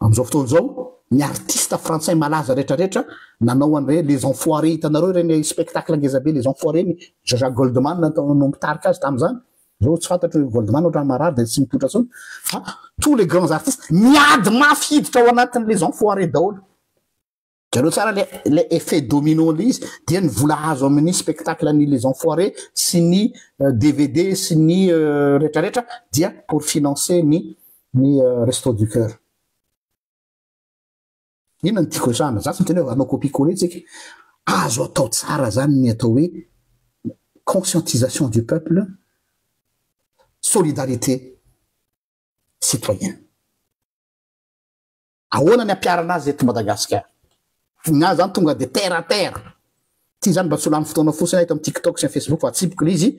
[SPEAKER 1] Am'izao fotoana zao ny artiste français malaza rehetrarehetra nanao an're les enfoirés hitanareo reny spectacle ngezabe les enfoirés ny Jean-Jacques Goldman natao no mitarika azy tam'zany zao tsy fantatro hoe Goldman ohatrany marary de tsy mipotra tsony fa tous les grands artistes miady mafy hiditra ao anatin' les enfoirés daholo. Jareo tsara le effet domino le izy dia ny vola azo amin'ny spectacle ny les enfoirés sy ny DVD sy ny rehetrarehetra dia pour financer ny resto du cœur. Ina ny tiako esana za tsy miteny hoe anao copie-coller tsika azo atao tsara zany ny atao hoe conscientisation du peuple, solidarité citoyen. Ahoana ny ampiarana azy eto Madagasikara na zany tonga de terre à terre ty zany mba tsy lamy fotoana fosiny eto amin'ny TikTok sy Facebook fa tsipiko le izy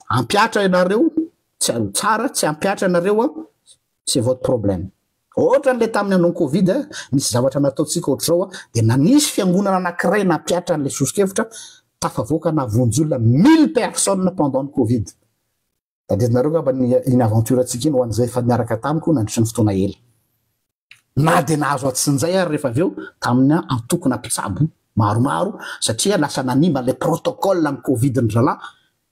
[SPEAKER 1] ampiatra ianareo tsara tsy ampiatra ianareo c'est votre problème. Ohatra le tamin'ny andron Covid misy zavatra nataotsika ohatr'izao de nanisy fiangonana anankiray nampiatra an'le sosokevitra tafavoaka navonjy olona 1000 personnes pendant le Covid. Tadidinareo ngamba ny aventure atsika iny ho an'izay efa niaraka tamiko nandritry ny fotoana ela. Na de nahazo atsinjay ary rehefa aveo tamin'ny antokona mpitsabo maromaro satria lasa nanimba le protocole ny Covid ny zala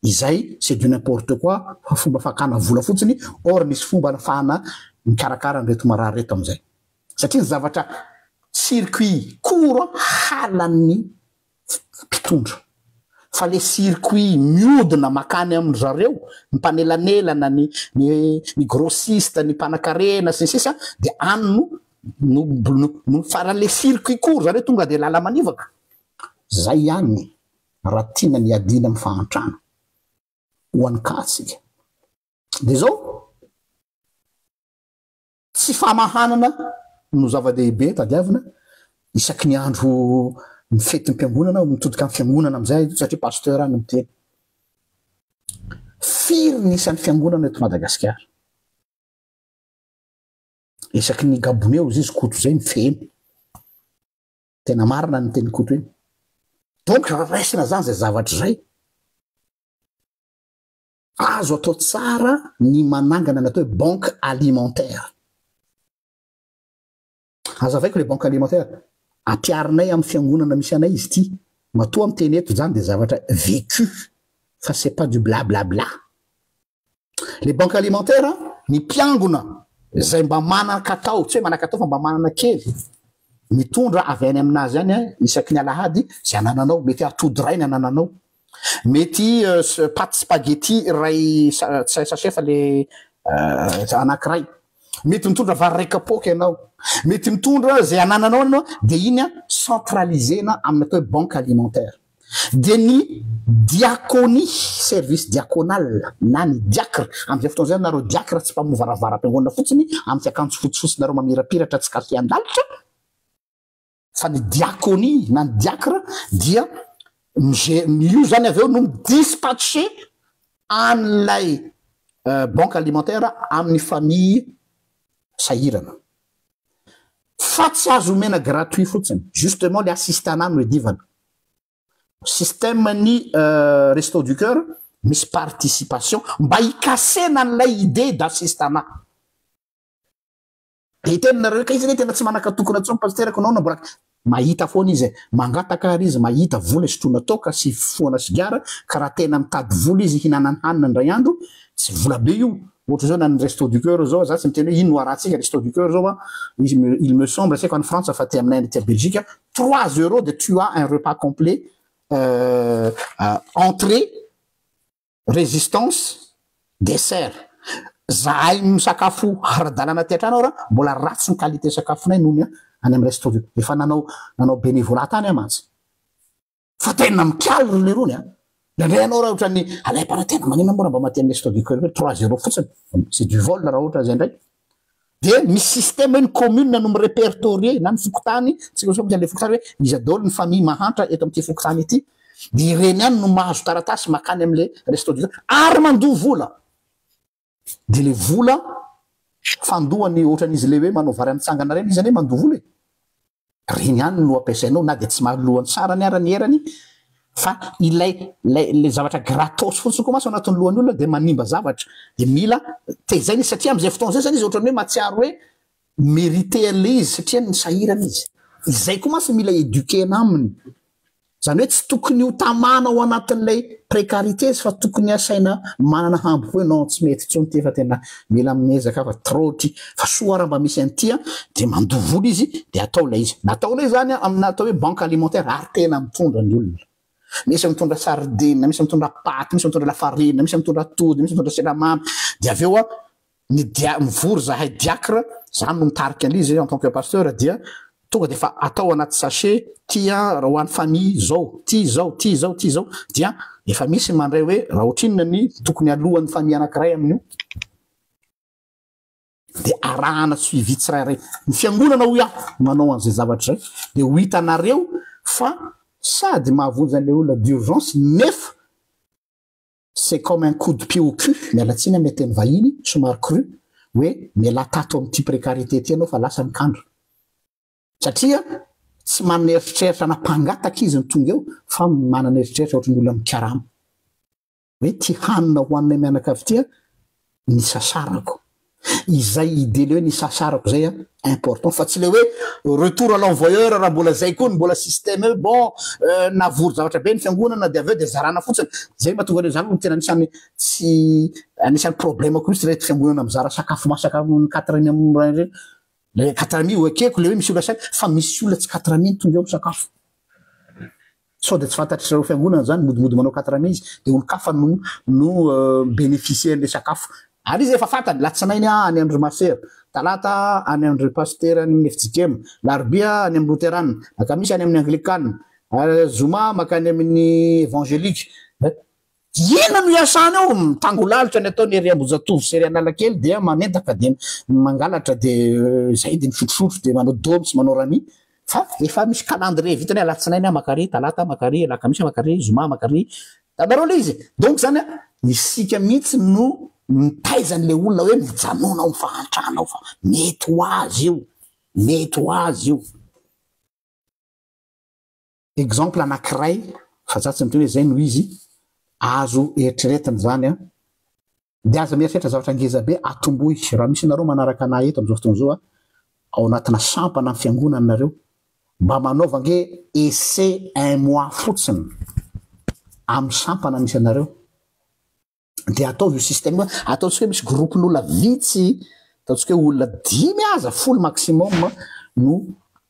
[SPEAKER 1] izay c'est du n'importe quoi fomba fakana vola fotsiny or nisy fomba nafahana mikarakara an'ireto marary reto am'izay satria ny zavatra circuit court halan'ny mpitondra fa le circuit miodina makany amin'ny zareo ny mpanelanelana ny grossiste ny mpanakarena sy ny sisa de any no fara le circuit court zareo tonga de lala manivaka zay ihany raha tiana ny adina amin'ny fahantrana ho an'ny katsika de zao tsy famahanana no zava-dehibe tadiavina isaky ny andro mifety ny mpiangonana mitodika amin'ny fiangonana am'izay satria pasteur any miteny firy ny isan'ny fiangonana eto Madagasikara isaky ny gaboneo izy koto zay mifeny tena marina ny teny koto iny donc raisina zany zay zavatra zay azo atao tsara ny manangana ny atao hoe banque alimentaire. Azavaiko le banque alimentaire ampiarinay amin'ny fiangonana misy anay izy ty matoa amin'ny teny eto zany de zavatra vécu fa c'est pas du blablabla. Les banques alimentaires ny mpiangona zay mba manaka atao tsy hoe manaka atao fa mba manana kely mitondra avy any aminazy any isaky ny alahady zay anananao mety atody ray ny anananao mety pâte spaghetti ray sachet fa le anankiray mety mitondra vary ray kapoka ianao mety mitondra zay anananao anao de iny centralisena amin'ny atao hoe banque alimentaire de ny diaconie service diaconal na ny diacre am'izay fotoana zay nareo diacre tsy mpamovaravara am-piangonana fotsiny amin'ny akanjo fotsifotsy nareo mamirapiratra tsy kasi andalitra fa ny diaconie na ny diacre dia io zany aveo no dispatché an'lay banque alimentaire amin'ny famille sahirana fa tsy azo mena gratuit fotsiny justement le assistana no edivana système ny resto du cœur misy participation mba hikasena an'lay idée d'assistana de tenanareo ka izy ne tena tsy manakatokona tsony pasterako nao nambola mahita foana izy mangataka ary izy mahita vola sotrona toka sy foana sigara karaha tena mitady vola izy hinanany hanina ndray andro tsy vola be io ohatra zao na ny resto du cœur zao za tsy miteny hoe ino no arahantsika resto du cœur zao izy il me semble c'est qu'en France fa ty aminay ty Belgique 3 € de tu as un repas complet entrée résistance dessert zahay misakafo ara-dalàna ty antrano raha mbola ratsy ny qualité sakafonay noho ny any amin'ny resto du efa nanao bénévolat tany amantsy fa tena mikialy le rony ndray anao raha ohatra ny alay para tena manina mora mba maty amin'ny resto du cœur 3 € fotsiny c'est du vol raha ohatra zay ndray de misy système ny commune no mirépertorier na ny fokotany tsika so le fokotany hoe izy adolo ny famille mahantra eto amin'ity fokotany ity de ireny ihany no mahazo taratasy makany amin'le resto du cœur ary mandoha vola de le vola fandohany ohatran'izy le hoe manao vary amitsangana reny izy zany hoe mandoha vola reny ihany no ampiasainao na de tsy mahalohany tsara ny arany herany fa ilay le zavatra gratos fotsiny koa maso anatin'ny lohan'ny olona de manimba zavatra de mila tezay izy satria am'izay fotoana zay zany izy ohatrany hoe matsiaro hoe mérité an'le izy satria ny sahirana izy izay koa maso mila éduquena aminy zany hoe tsy tokony ho tamana ao anatin'ilay précarité izy fa tokony asaina manana hambo koa non tsy mety tsony ty fa tena mila miezaka fa trotry fa soa raha mba misy an'ity de mandoha vola izy de atao lay izy natao lay zany amina atao hoe banque alimentaire ary tena mitondra ny olona misy mitondra sardine misy mitondra paty misy mitondra lafarine misy mitondra atody misy mitondra siramamy de aveo ny mivory zahay diacre zany no mitarika an'izy en tant que pasteur dia tonga de fa atao anaty sachet tia raha hoan'ny famille zao ty zao dia efa misy mandray hoe raha ohatrinona ny tokony alohan'ny famille anankiray amin'io de arahana suivi tsirairay ny fiangonana ho manao an'izay zavatra zay de ho hitanareo fa sady mahavonjy an'le olona d'urgence nefa c'est comme un coup de pied au cul mialatsiny amy teny vahiny somary cru hoe miala tato am'ty précarité ty anao fa lasa mikandro satria tsy manana eritreritra nampangataka izy ny tonga eo fa manana eritreritra ohatrany olona mikarama hoe ty hanina hoanina mianakavy tya ny sasarako izay ide le hoe ny sasarako zay important fa tsy le hoe retour à l'envoyeur raha mbola zay koa ny mbola système hoe bon navory zavatra be ny fiangonana de aveo de zarana fotsiny zay mahatonga le zany no tena anisany tsy anisany problème koa misy reto fiangonana mizara sakafo masaka amin'ny 4 am'reny le 4 akeko le hoe misy olona saky fa misy olona tsy 4 tonga eo misakafo sao de tsy fantatry reo fiangonana zany modimody manao 4 izy de olo kafa no bénéficier an'le sakafo ary izy efa fatany latsinainy any andro maser talata any andro pasteur any FJKM larbia any amin'ny luterane akamisy any amin'ny anglikane zoma makany amin'ny évangélique ina no iasany ao mitangolalitra ny ataony ery ambojatovo sy ery analakely dia manentaka de mangalatra de zay de misotrosotro de manao domsy manao rami fa efa misy calendrier vitany alatsinainy makary talata makary lakamisy makary zoma makary tadareo le izy donc zany isika mihitsy no mitaizan'le olona hoe mijanona ao mifahantrana ao fa mety ho azy io exemple anankiray fa zatsy miteny hoe zay no izy azo eritreretiny zany de aza mieritreritra zavatra ngeza be atomboy raha misy nareo manaraka ana eto am'izao fotoana zao ao anatina sampana amin'ny fiangonana nareo mba manaovange essai 1 mois fotsiny amy sampana misy anareo de atao io système ataontsika hoe misy groupen'olona vitsy ataontsika hoe olona 10 aza folo maximum no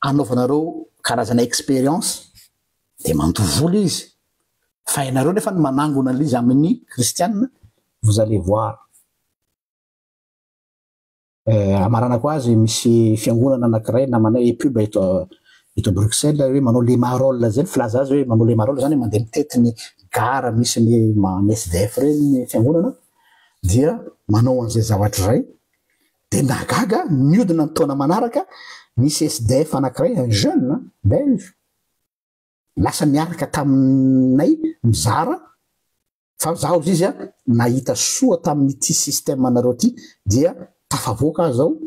[SPEAKER 1] anaovanareo karazana expérience de mandoha vola izy fa ianareo nefa ny manangona an'izy amin'ny kristianina vous allez voir amarana ko azy misy fiangonana anankiray namana epub eto Bruxelles hoe manao le marole zay filaza azy hoe manao le marole zany mandeha mitetiny gara misy ny SDF reny fiangonana dia manao an'izay zavatra zay de nagaga miodina ny taona manaraka misy SDF anankiray un jeune belge lasa miaraka taminay mizara fa zaho izy nahita soa tamin'ity système anareo ty dia tafavoaka zao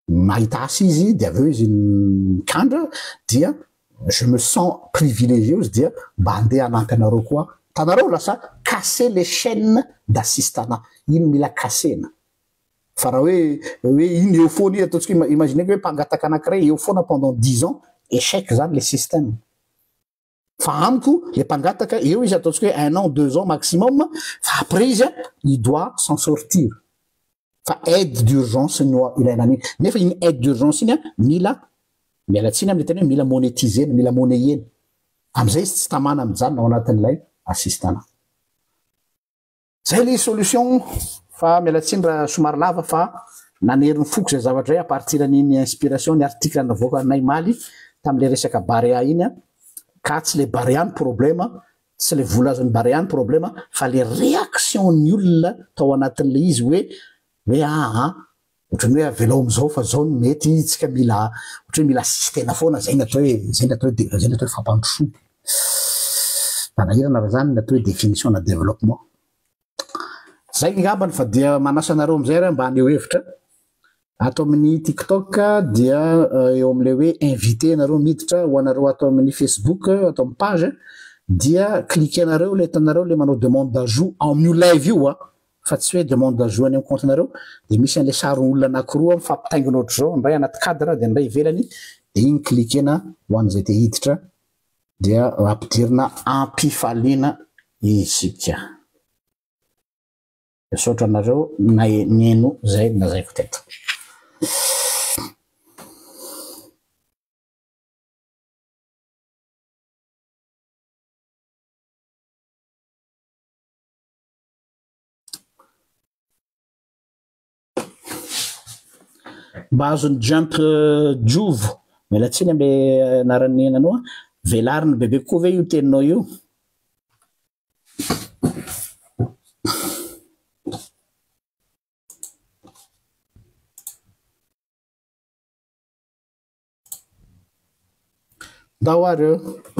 [SPEAKER 1] mahita asy izy de aveo izy mikandra dia je me sens privilégié izy dia mba andeha anampy anareo koa tanareo lasa casser les chaînes d'assistanat iny mila kasena fa raha hoe iny eo foana io ataontsika imaginez hoe mpangataka anankiray eo foana pendant 10 ans échec zany le système fa amiko le mpangataka eo izy ataontsika hoe 1 an 2 ans maximum fa après izy il doit s'en sortir fa aide d'urgence no ilainany nefa iny aide d'urgence iny mila mialatsiny amin'ny teny hoe mila monétiser mila monnayena am'izay izy tsy tamana mijanona ao anatin'ilay assistana zay le solution fa mialatsiny raha somary lava fa naneriny foko zay zavatra zay à partir an'iny inspiration ny article navoaka nay maly tam'le resaka barea iny ka tsy le bareany problème tsy le volazany bareany problème fa le réaction ny olona tao anatin'le izy hoe ohatrany hoe avelao am'izao fa zao ny mety tsika mila ohatry hoe mila assistena foana zay natao hoe fampandrosoa manahirana raha zany natao hoe définition na développement zay ngambany fa dia manasanareo amizay raha mba aneo hevitra atao amin'ny TikTok dia eo am'le hoe invité nareo miditra ho anareo atao amin'ny Facebook atao amin'ny page dia cliquenareo le tanareo le manao demande d'ajout amin'io live io fa tsy hoe demande d'ajout any amin'ny compte nareo dia misy an'le sary olona anankiroa mifampitaingina ohatr' zao ndray anaty cadre dia ndray ivelany dia igny cliquena ho an'izay te hiditra dia ampidirina ampifaliana isika saotra anareo neno zay nazaiko teto mba azony jump jovo mialatsiny ambe anarany nanao velariny bebe koa ve io teninao io ndao areo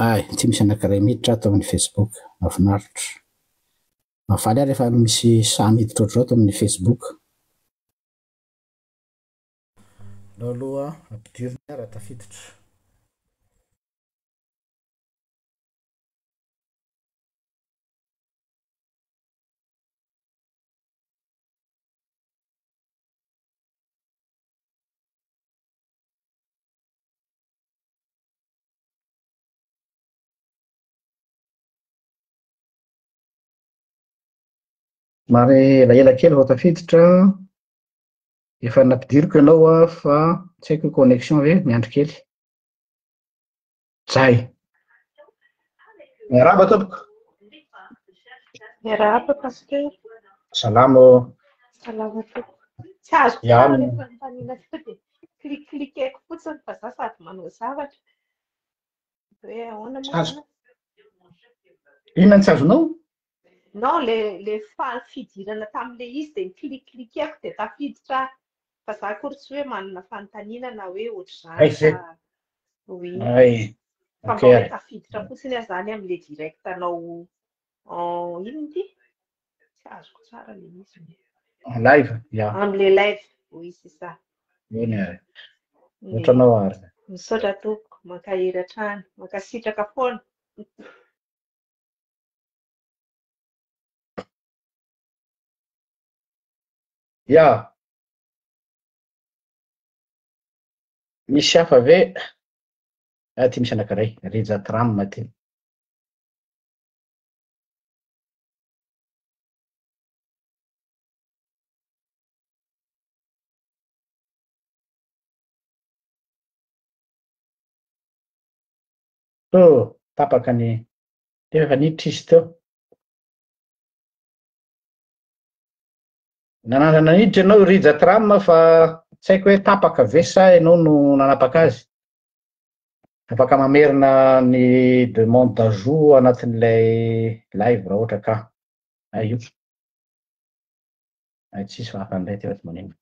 [SPEAKER 1] ay tsy misy anankiray miditra atao amin'ny Facebook mahafinaritra mafaly ary efa misy saha miditra ohatr'izao atao amin'ny Facebook ndao aloha ampidirina raha tafiditra mary elaela kely vao tafiditra efa nampidiriko ianao fa tsy haiko connexion ve miandry kely zay miarahaba tompoko
[SPEAKER 2] miarahaba pasteur
[SPEAKER 1] salamo
[SPEAKER 2] salama tompoko tsy azoko tsara rehefa mifanina to dia klikliko fotsiny fa za sady manao zavatra hoe ahoana moana
[SPEAKER 1] inona ny tsy azonao
[SPEAKER 2] non le fidirana tamin'le izy dia miklikliko dia tafiditra fa za kory tsy hoe manana fanontaniana na hoe ohatr'izany fa oui fa mba hoe tafiditra fotsiny aho zany amin'le direct anao inona ity tsy azoko tsara le izy
[SPEAKER 1] live ya
[SPEAKER 2] amin'le live oui c'est ça
[SPEAKER 1] iny ary ohatranao ary
[SPEAKER 2] misaotra tompoko mankahery hatrany mankasitraka foana
[SPEAKER 1] ya misy hafa ve ty misy anankiray rejatram ty tapaka ny efa niditra izy teo naniditra ianao rijatram fa tsy haiko hoe tapaka ve sa ianao no nanapaka azy afaka mamerina ny demande d'ajout anatin'ilay live raha ohatra ka io tsisy fahafanday ty tsy manino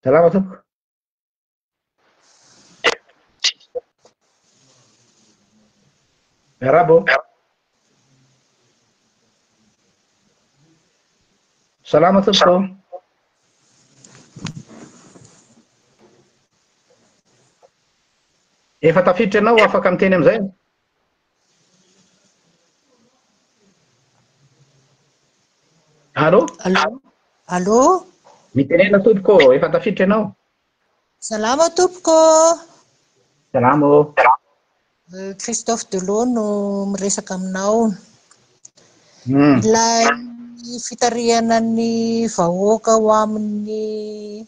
[SPEAKER 1] salama tompoko miarabo salama tompoko efa tafiditra ianao afaka miteny amizay allo
[SPEAKER 3] allo
[SPEAKER 1] mitenena tompoko efa tafiditra ianao
[SPEAKER 3] salama tompoko
[SPEAKER 1] salamo
[SPEAKER 3] Christophe Delon no miresaka aminao ilay fitariana ny vahoaka ho amin'ny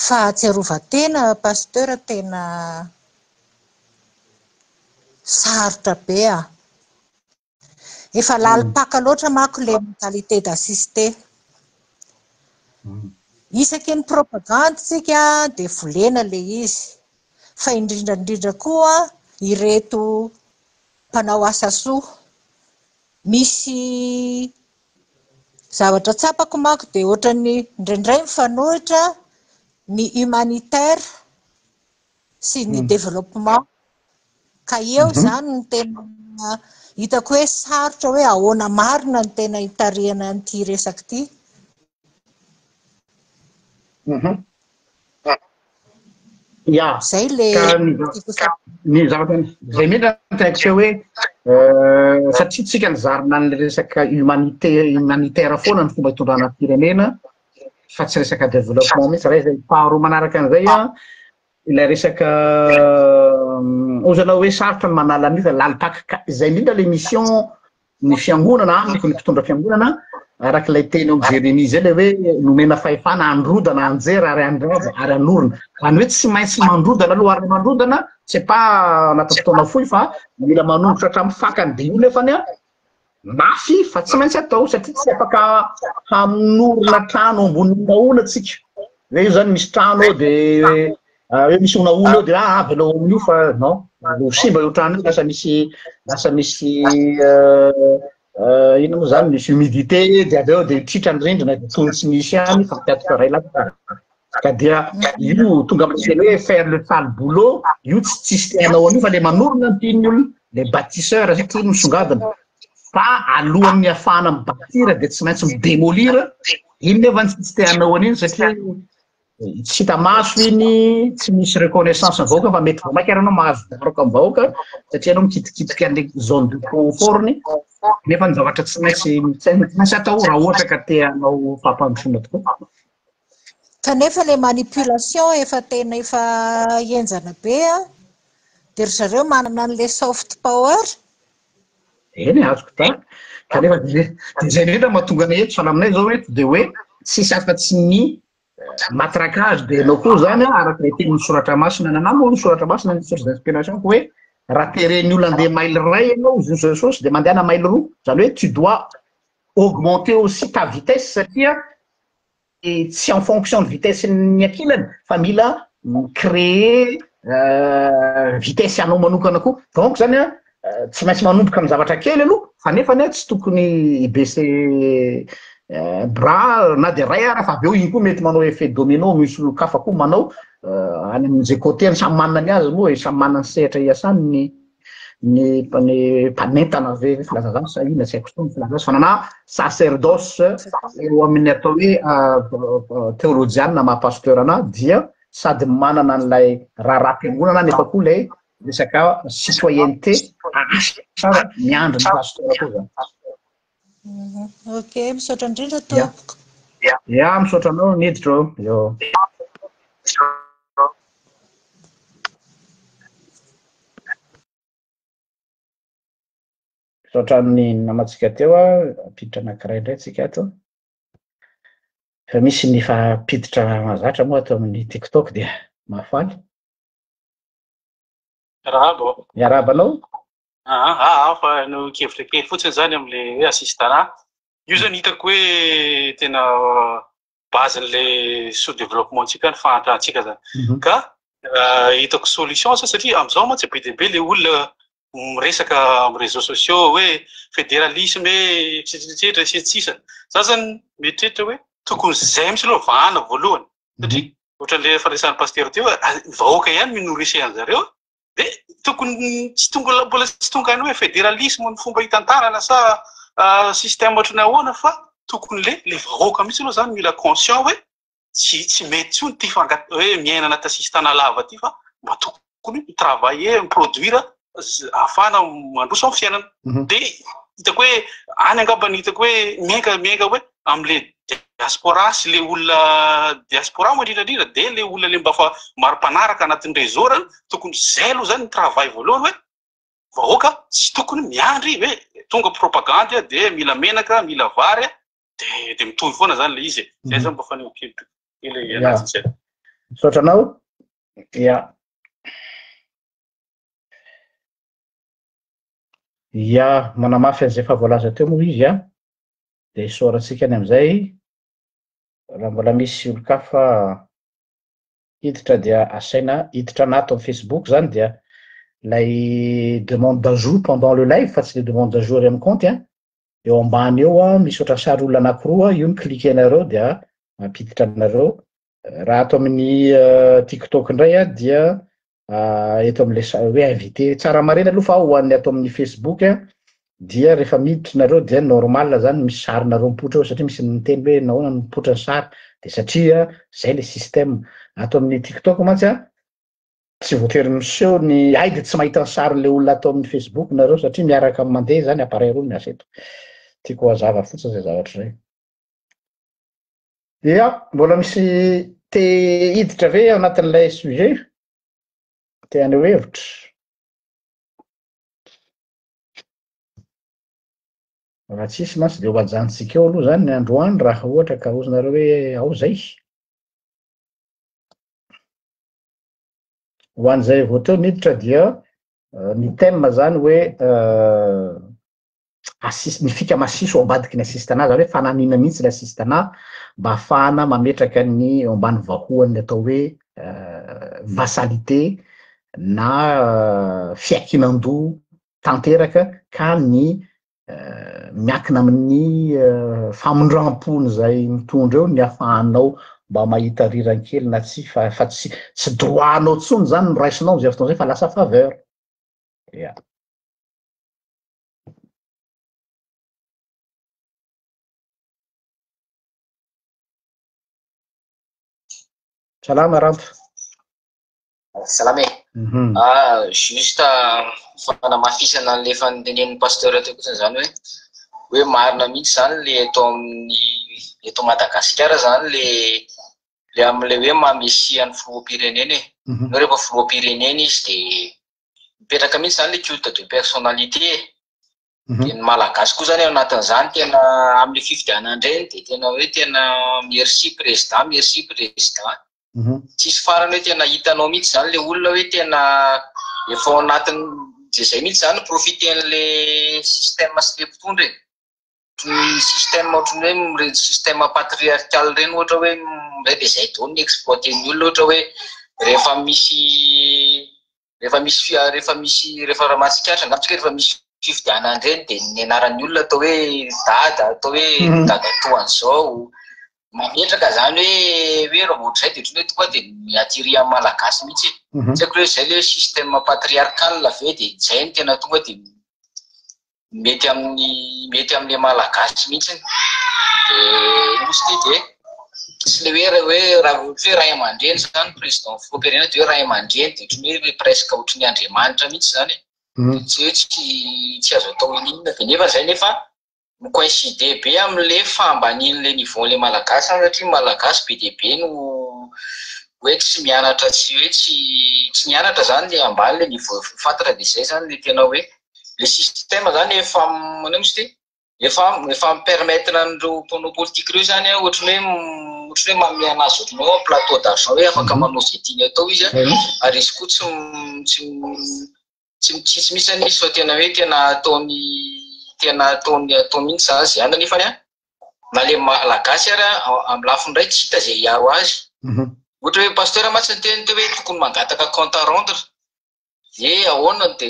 [SPEAKER 3] fahatsiarovatena pasteur tena sarotra be efa lalipaka loatra manko le mentalité d'assister isaky ny propagande tsika dia volena le izy fa indrindrandrindra koa ireto mpanao asa soa misy zavatra tsapako manko dia ohatrany indraindray mifanohitra ny humanitaire sy ny développement ka eo zany ny tena hitako hoe sarotra hoe ahoana marina ny tena hitarihana an'ity resaka ity.
[SPEAKER 1] Ya
[SPEAKER 3] zay le
[SPEAKER 1] ny zavatra zay mihitsy nitaiko hoe satria tsika nizarina ny resaka humanitaire foana ny fomba hitondrana firenena fa tsy resaka développement mihitsy raha zay faharoa manaraka an'izay ilay resaka ozana hoe sarotra ny manala an'io fa lalipaka izay indrindra le mission ny fiangonana amiko ny mpitondra fiangonana arak'ilay teny eo Jérémie zay le hoe nomena fahefana androdana anjera ary anorina any hoe tsy maintsy mandrodana aloha ary mandrodana c'est pas natao fotoana fohy fa mila manombotra hatramin'ny fakany de io nefany mafy fa tsy maintsy atao satria tsy afaka hamonorina trano ambony naona tsika hoe io zany misy trano ao de hoe misy onaona ao de velao amin'io fa non lo simba io trano io lasa misy ino moa zany misy humidité de avy eo de tritra ny rindrina de tony tsy misy any fa mpiatrika ray lata ka dia io tonga amin'izay hoe faire le sale boulot io tsy tsisy teanao an'io fa le manorina ny tiany olona le bâtisseur satria misongadina fa alohan'ny afana mibâtir de tsy maintsy midémolir iny nefa tsy tsisy teanao an'iny satria tsy hita maso iny tsy misy reconnaissance ny vahoaka fa mety vao maika ranao mahazo daraka amin'ny vahoaka satria anao mikitikitika an'le zone de confort-ny nefa ny zavatra tsy maintsy atao raha ohatra ka teanao fampandrosoana tokoa.
[SPEAKER 3] Kanefa le manipulation efa tena efa enjana be de ry zareo manana an'le soft power.
[SPEAKER 1] Eny azoko ta kanefa zay indrindra mahatonga anay eto fala aminay zao hoe de hoe sisy afa-tsy ny matraquage de anao koa zany araka le teny misoratra masina nanao moa misoratra masina ny source d'inspiration ko hoe raha tereny olona andeha mail ray ianao izy ny sauce de mandehana mail roa zany hoe tu dois augmenter aussi ta vitesse satria tsy en fonction de vitesse ny ankilany fa mila créer vitesse anao manokana koa donc zany tsy maintsy manomboka amin'ny zavatra kely aloha fa nefa tsy tokony baisser bras na de ray ara fa avy eo iny koa mety manao effet domino misy olo-kafa koa manao any amin'izay côté ny samy manana ny azy moa samy manana ny sehatra iasany ny mpanentana ve filaza zany sa ina tsy haiko fotoana filaza azy fa nana sacerdoce eo amin'ny atao hoe théologiana ma pasteur ana dia sady manana an'ilay raha raha-piangonana nefa koa lay resaka citoyenneté asa miandry ny pasteur koa zany.
[SPEAKER 3] Ok, misaotra indrindra tompoko.
[SPEAKER 1] Ya, misaotra anao niditra eo. Misaotra ny namatsika teo apiditra anankiray indray tsika ato. Fa misy ny fampiditra mahazatra moa ato amin'ny TikTok dia mahafaly.
[SPEAKER 4] Rahabo.
[SPEAKER 1] Miarahaba anao?
[SPEAKER 4] Fa no kevitra kely fotsiny zany am'le hoe assistana. Io zany hitako hoe tena basen'le sous-développement-tsika ny fahantrahantsika zany. Ka hitako solution satria am'izao mantsy be dia be le olona miresaka amin'ny réseaux sociaux hoe fédéralisme tsitsitsitra sitsisa. Za zany mieritreritra hoe tokony zay mihitsy aloha vahana voalohany. Satria ohatran'le faresan'ny pasteur teo vahoaka ihany minorise an'zareo de tokony tsy tonga mbola tsy tonga any hoe fédéralisme ny fomba hitantarana sa système ohatrany ahoana fa tokony le vahoaka mihitsy aloha zany mila conscient hoe tsy mety tsony ty hoe miaina anaty assistana lava ty fa mba tokony mitravailler miproduire afana mandroso amin'ny fiainana. De hitako hoe any angambany hitako hoe miainga hoe am'le diaspora sy le olona diaspora moa indrindrandrindra de le olona le mba fa maro-panaraka anatin'ny réseau rany tokony zay aloha zany ny travail voalohany hoe vahoaka tsy tokony miandry hoe tonga propagande de mila menaka mila vary de mitohy foana zany le izy zay zany mba faneo kely ele anazy.
[SPEAKER 1] Misaotra anao. Ya manamafy an'izay fa voalaza teo moa izy de isaorantsika any amin'izay raha mbola misy olo-kafa hiditra dia asaina hiditra anato amin'ny Facebook zany dia lay demande d'ajout pendant le live fa tsy le demande d'ajout ary amin'ny compte eo ambany eo misy oatra sary olona anankiroa io ny klikenareo dia mampiditra anareo raha ato amin'ny TikTok indray dia eto amin'le hoe invité tsara marina aloha fa ho an'ny ato amin'ny Facebook dia rehefa miditra nareo dia normal zany misy sarinareo mipoitra eo satria misy miteny hoe nahoana mipoitra ny sary de satria zay le système ato amin'ny TikTok mantsy tsy voatery miseho ny ay de tsy mahita ny sarin'le olona atao amin'ny Facebook nareo satria miaraka mandeha zany appareil roa miasa eto tiako hazava fotsiny zay zavatra zay ia mbola misy te hiditra ve ao anatin'ilay sujet te haneo hevitra raha tsisy mantsy de ho ajantsika eo aloha zany ny androany raha ohatra ka ozonareo hoe ao zay ho an'izay vao teo niditra dia ny thème zany hoe ny fika masiso ao ambadiky ny assistana zany hoe fananina mihitsy le assistana mba ahafahana mametraka ny ao ambany vahoany atao hoe vassalité na fiakinan-doha tanteraka ka ny miankina amin'ny famondram-pony zay mitondra eo ny ahafahanao mba mahita riran-kely na tsy fa tsy droanao tsony zany no raisinao zay fotoana zay fa lasa faveur ia salama Rampa
[SPEAKER 5] salame juste fanamafisana an'le fanontanian'ny pasteur teo kotsiny zany hoe marina mihitsy zany le eto amin'ny eto Madagasikara zany le am'le hoe mamesian'ny filoham-pirenena no rehefa filoham-pirenena izy de mipetraka mihitsy zany le culte de personnalité de ny malagasy koa zany ao anatin'izany tena amin'ny fifidianana indray de tena hoe tena merci président tsisy farany hoe tena hitanao mihitsy zany le olona hoe tena efa ao anatin'ny zay mihitsy zany profiten'le système sy le mpitondra ny système ohatrany hoe système patriarcal reny ohatra hoe mray de zay daholo ny exploiter ny olona ohatra hoe rehefa raha mahatsikaritra angambitsika rehefa misy fifidianana reny de ny anaran'ny olona atao hoe dada atao hoe dadatoan'izao mametraka zany hoe raha ohatray de ohatrany hoe tonga de miatiry amin'ny malagasy mihitsy tsy haiko hoe zay le système patriarcal ve de zay ny tena tonga de mety amin'ny malagasy mihitsy de misy de tsy le hoe raha ohatra hoe ray aman-dreny zany président filoham-pirenena de hoe ray aman-dreny de ohatrany hoe presque ohatran'ny Andriamanitra mihitsy zany tsy hoe tsy azo atao inona de nefa zay nefa micoïncide be amin'le fambanin'le niveaun'le malagasy satria malagasy be dia be no hoe tsy mianatra tsy hoe tsy nianatra zany le ambany le niveau fantatra de zay zany le tena hoe le système zany efa manao misy efa mipermettre an'ireo mpanao politique reo zany ohatrany hoe mamena azy ohatranao plateau d'argent hoe afaka manao zay tiany atao izy ary izy koa tsy misy anisy fa tena hoe tena atao mihitsy zany zay any nefany na le malagasy ary amin'ny lafiny ray tsy hita zay hiaro azy ohatra hoe pasteur matsy ny teny teo hoe tokony mangataka compte à rendre de ahoana de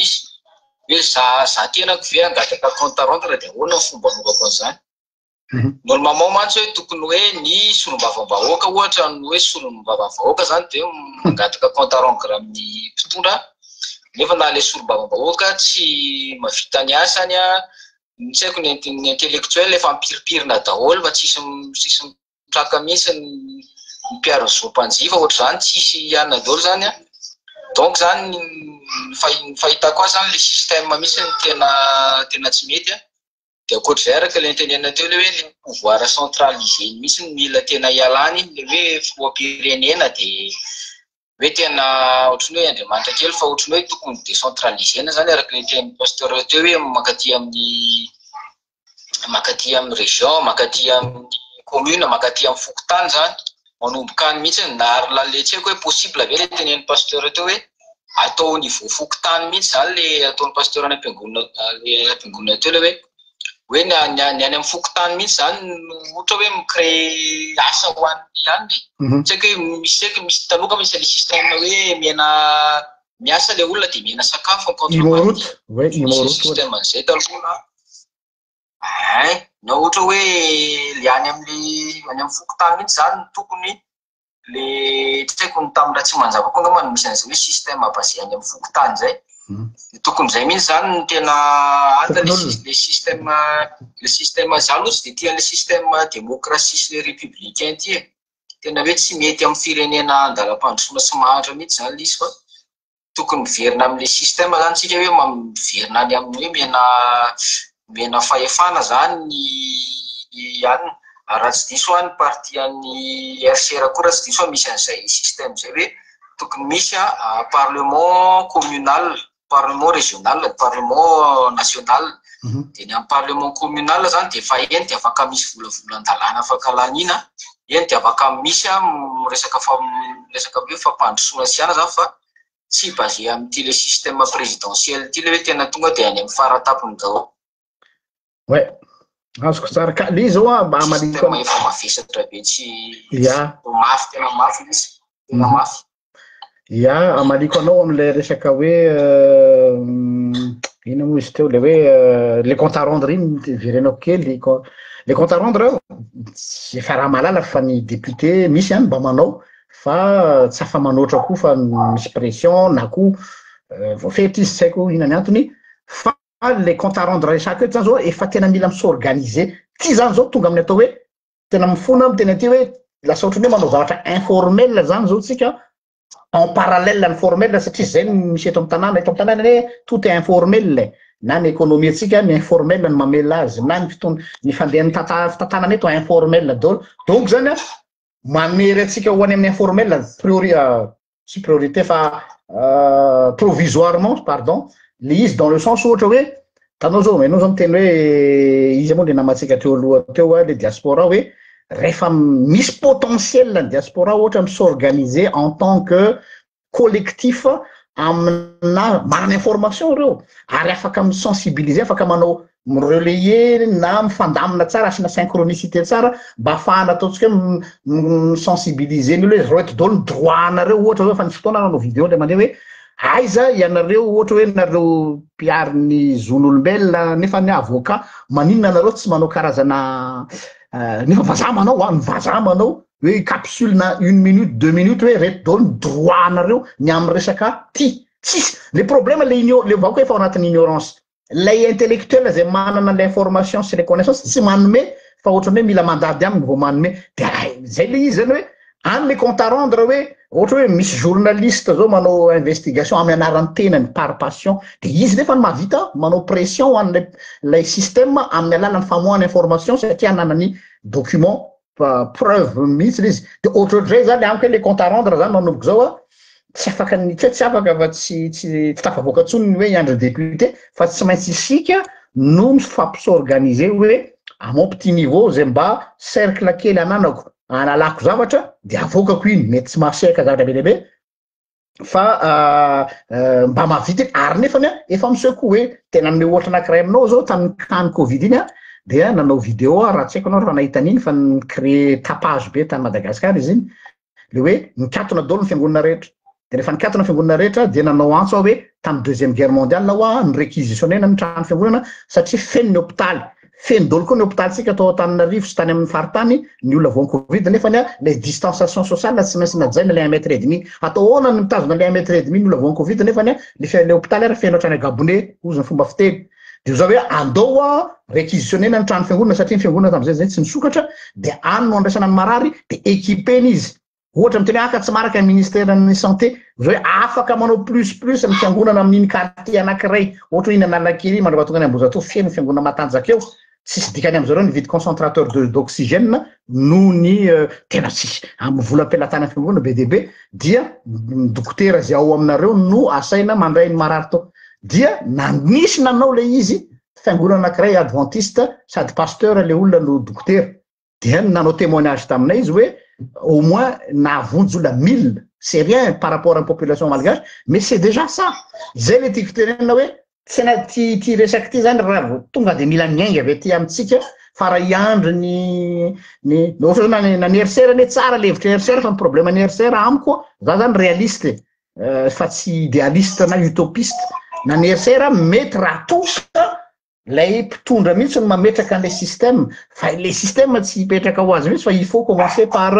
[SPEAKER 5] izy hoe za tenako ve angataka compte à rendre de ahoana ny fomba anaovako an'izany normalement mantsy hoe tokony hoe ny solombavam-bahoaka ohatra ny hoe solombavam-vahoaka zany de mangataka compte à rendre amin'ny mpitondra nefa na le solombavam-bahoaka tsy mavita ny asany tsy haiko ny intellectuel efa mipiripirina daholo fa tsisy mitraka mihitsy ny mpiaro ny zoam-panjifa ohatra zany tsisy ianona daholo zany donc zany fahitako azy zany le système mihitsy tena tsy mety de akoatr'izay araka le nitenena teo le hoe le pouvoir centralisé mihitsy ny mila tena ialany le hoe filoham-pirenena de hoe tena ohatrany hoe Andriamanitra kely fa ohatrany hoe tokony décentralisena zany araka le teny pasteur teo hoe makaty amin'ny région makaty amin'ny commune makaty amin'ny fokotany zany manomboka any mihitsy na ary lalle tsy haiko hoe possible ve le tenen'ny pasteur teo hoe atao niveau fokotany mihitsy zany le ataon'ny pasteur any am-piangonana teo le hoe ny any amin'ny fokotany mihitsy zany ohatra hoe micrée asa ho an'ny any tsy haiko hoe misy taloka misy le système hoe mena miasa le olona dia mihena sakafo
[SPEAKER 1] contrepartie
[SPEAKER 5] système an'izay talona na ohatra hoe le any amin'ny fokotany mihitsy zany no tokony le tsy haiko ny tamin'ny raha tsy manjava koa angamba no misy an'izay hoe système basé any amin'ny fokotany zay tokony zay mihitsy zany no tena ata le système zany ohatsy dia tian'le système démocratie sy le républicain ty tena hoe tsy mety amin'ny firenena andalam-pandrosoana sy mahantra mihitsy zany le izy fa tokony miverina amin'le système zany tsika hoe miverina any amin'ny hoe mena fahefana zany ihany raha tsy diso any parti any RCR koa raha tsy diso misy an'izay système zay hoe tokony misy parlement communal, parlement régional, parlement national. Dia ny amin'ny parlement communal zany dia efa eny dia afaka misy volavolan-dalàna afaka lanina eny dia afaka misy resaka hoe fampandrosoana sy ana zany fa tsy basé amin'ity le système présidentiel ity le hoe tena tonga dia any amin'ny faratapony daholo.
[SPEAKER 1] Ouais, azoko tsara ka le zao mba amaliko
[SPEAKER 5] efa mavesatra be tsy mafy tena mafy izy tena mafy.
[SPEAKER 1] Ya amaliko anao am'le resaka hoe ino moa izy teo le hoe les comptes à rendre iny verenako kely les comptes à rendre efa raha malala fa ny député misy any mba manao fa tsy afa manoatra koa fa misy pression na koa fety izy tsy haiko inany antony fa les comptes à rendre resaky eto zany zao efa tena mila misorganiser ty zany zao tonga amin'ny atao hoe tena mifona amin'ny tena ty hoe lasa ohatrany hoe manao zavatra informel zany zao tsika en parallèle ny formel satria zay misy eto amin'ny tanàna hoe tout est informel na ny économie atsika ny informel ny mamela azy na ny fandehan'ny tantanana eto informel donc zany mamery atsika ho any amin'ny informel sy priorité fa provisoirement pardon le izy dans le sens ohatra hoe tanao zao enao zao miteny hoe izy moa le namatsika teo aloha teo le diaspora hoe rehefa misy potentiel la diaspora ohatra s'organiser en tant que collectif amina manana information reo ary afaka misensibiliser afaka manao mirelayer na mifandamina tsara asina synchronicité tsara mba ahafahana ataontsika hoe misensibiliser ny olo hoe reto dolo ny droit nareo ohatra hoe fa ny fotoana nanao vidéo le mandeha hoe aiza ianareo ohatra hoe nareo mpiary zon'olombelona nefa ny avocat maninona nareo tsy manao karazana nefa vazaha manao ny vazaha manao hoe capsule na 1 minute 2 minutes hoe reto dolo ny droit nareo ny amin'ny resaka ty tsisy le problème le vaoko efa ao anatin'ny ignorance lay intellectuel zay manana l'information sy les connaissances tsy manome fa ohatrany hoe mila mandady aminy vao manome dia zay le izy zany hoe any le compte à rendre hoe ohatra hoe misy journaliste zao manao investigation amin'ny anaran'ny tenany par passion dia izy nefa ny mahavita manao pression an'lay système amin'ny alalan'ny famoahana information satria ananany document preuve mihitsy le izy dia ohatrohatray zany amiko hoe le compte à rendre zany manomboka zao tsy afaka tsy afaka fa tsy tafavoaka ntsony hoe hiandry député fa tsy maintsy isika no mifampisorganiser hoe à mon petit niveau zay mba cercle kely ananako analako zavatra dia avokako iny mety tsy mahaseka zavatra be lehibe fa mba mahavita ary nefany efa miseho hoe tena amin'ny ohatra anankiray aminao zao tamin'ny kany covid iny dia nanao vidéo raha tsy haiko anao raha nahita an'iny fa nicréer tapage be tany Madagasikara izy iny le hoe nikatona daholo ny fiangonana rehetra dia rehefa nikatona fiangonana rehetra dia nanao antso hoe tamin'ny deuxième guerre mondiale hoa ny réquisitionnena ny trano fiangonana satria feno ny hôpitaly feno daholo koa ny hôpitalytsika atao Antananarivo sy tany amin'ny faritany ny olona voan'ny covid nefany les distanciation sociale tsy maintsy najaina le 1 mètre et demi atao ahoana ny mitazona le 1 mètre et demi ny olona voan'ny covid nefany le hôpitaly ary feno hatrany Gabonais ozy ny fomba fiteny dia zao hoe andao réquisitionnena ny trano fiangonana satria ny fiangonana tamin'izay zay tsy nisokatra dia any no andraisana ny marary dia équipeny izy ohatra miteny aka tsy maraka ny ministère ny santé zao hoe afaka manao plus ny fiangonana amin'iny quartier anankiray ohatra hoe iny Analakely mandra tonga any Ambohijatovo feno fiangonana matanjaka eo tsisy dikany am'zareo nividy concentrateur d'oxygène noho ny tena tsisy amin'ny volam-pelatana fiangonana be deaibe dia dokotera zay ao aminareo no asaina mandray ny marary tao dia nanisy nanao le izy fiangonana anankiray adventiste sady pasteur le olona no dokotera dia nanao témoignage taminay izy hoe au moins navonjy olona 1000 c'est rien par rapport à la population malgache mais c'est déjà ça zay le tiako tenenina hoe tsena ty resaky ty zany raha tonga dia mila miainga avy aty amitsika fa raha iandry ny ohatra na ny RCR ne tsara le hevitra RCR fa ny problème ny RCR amiko za zany réaliste fa tsy idéaliste na utopiste na nersera mety raha tosa lay mpitondra mihitsy no mametraka an'le système fa le système tsy hipetraka ho azy mihitsy fa il faut commencer par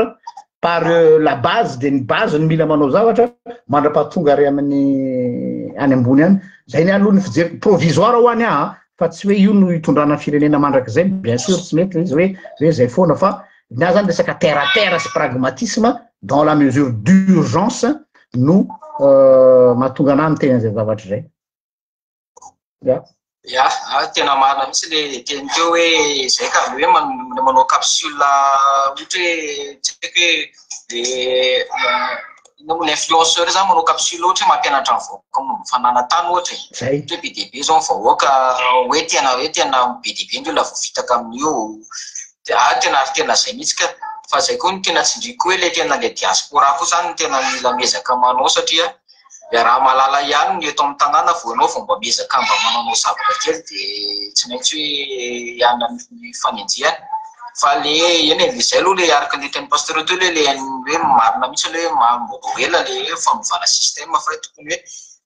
[SPEAKER 1] la base de ny base ny mila manao zavatra mandra-pahatonga ary amin'ny any ambony any zay ny aloha ny fijery provisoire ho any fa tsy hoe io no hitondrana firenena mandrak'izay bien sûr tsy mety izy hoe zay foana fa na zany resaka terre à terre sy pragmatisme dans la mesure d'urgence no mahatonga ana miteny an'izay zavatra zay
[SPEAKER 5] ya tena marina mihitsy le teny teo hoe zay ka hoe manao capsule ohatra hoe tsy haiko hoe l'influenceur zany manao capsule ohatra hoe mampianatra ny vahoaka fananantany ohatra hoe be diabe zao ny vahoaka hoe tena be diabe ndreo la voavitaka amin'io tena zay mihitsy ka fa zay koa ny tena tsindriko hoe le tena le diaspora koa zany tena mila miezaka manao satria raha malala ihany ny eto amin'ny tanàna voanao fomba miezaka mba mananao zavatra kely dia tsy maintsy hoe ihany amin'ny fanenjiany fa le eny le zay aloha le araka le teny pasteur teo le hoe marina mihitsy le hoe mamboela le fanovana système fa tokony hoe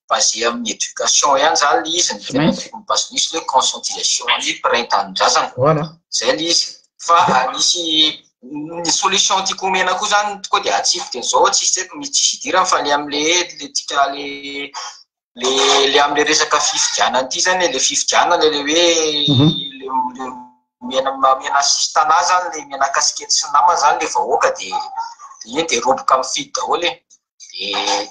[SPEAKER 5] basé amin'ny éducation ihany zany le izy ny tena tokony basé misy le conscientisation ny printemps-drazana zay le izy fa misy ny solution tiako omena koa zany tokoa dia atsifo dia zao tsisy haiko misy idirana fa le am'le tika le am'le resaka fifidianana ity zany le fifidianana le hoe miena sistana zany le miena kasikety sy nama zany le vahoaka dia iny dia roboka mifidy daholo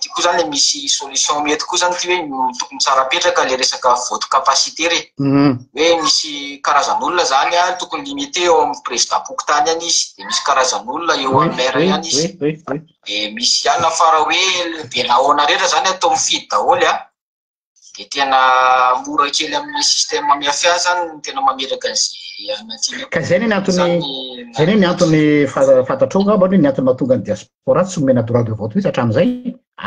[SPEAKER 5] tiako zany le misy solution mety koa zany ty hoe tokony tsara petraka le resaka vote capacité re hoe misy karazan'olona zany tokony limité eo amin'ny président pokotany any izy dia misy karazan'olona eo amin'ny maire ihany izy dia misy ihany afara hoe be nahoana rehetra zany atao mifidy daholo dia tena mora kely amin'ny système mamiafy zany tena mameraka an'izay
[SPEAKER 1] ka zay ny antony fantatrao ngamba ny antony mahatonga ny diaspora tsy nomena droit de vote mihitsy hatramin'izay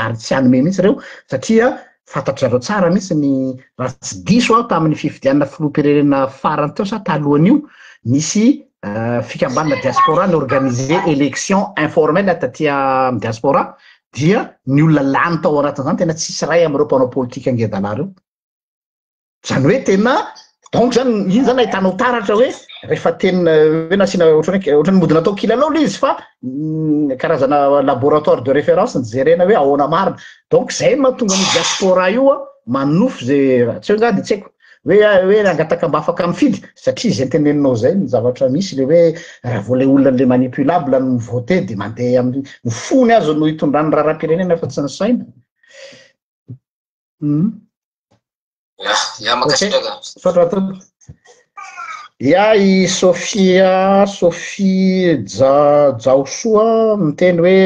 [SPEAKER 1] ary tsy hanome mihitsy ireo satria fantatry zareo tsara mihitsy ny raha tsy diso tamin'ny fifidianana filoham-pirenena farany teo sa talohan'io nisy fikambanana diaspora ny organiser élection informelle taty amin'ny diaspora dia ny olona lany tao anatin'izany tena tsisy ray amin'ireo mpanao politika angedalà reo zany hoe tena donc zany iny zany ahitanao taratra hoe rehefa tena hoe nasiana ohatrany modina atao kilalao le izy fa karazana laboratoire de référence ny jerena hoe ahoana marina donc zay mahatonga ny diaspora io manofo zay tsy hoe ngady tsy haiko hoe angataka mba afaka mifidy satria zay teneninao zay ny zavatra misy le hoe raha vo le olona le manipulable no mivote dia mandeha amin'ny fony azo no hitondrany raharam-pirenena fa tsy ny saina i Sophie Jaosoa miteny hoe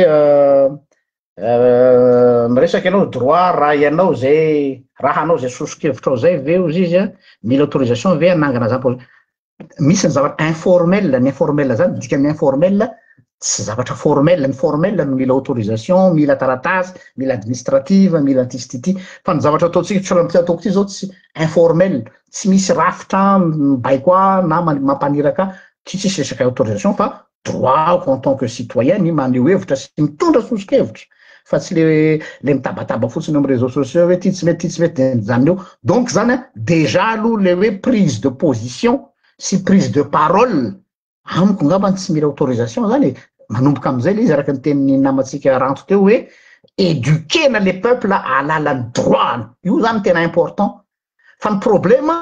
[SPEAKER 1] miresaka ianao droit raha ianao zay raha anao zay soso-kevitra ao zay ve ozy izy mila autorisation ve anangana zany misy ny zavatra informel ny informel zany dika ny informel tsy zavatra formel ny formel no mila autorisation mila taratasy mila administrative mila antistity fa ny zavatra ataotsika tsorampiatoko ty zao tsy informel tsy misy rafitra mibaikoa na mampaniraka tsisy resaka autorisation fa droit en tant que citoyen ny maneho hevitra sy mitondra soso-kevitra fa tsy le mitabataba fotsiny amin'ny réseaux sociaux hoe ty tsy mety zany eo donc zany déjà aloha le hoe prise de position sy prise de parole amiko ngamba tsy mila autorisation zany manomboka am'izay le izy araka ny tenin'ny namatsika ranto teo hoe éduquena le peuple alalany droit io zany tena important fa ny problema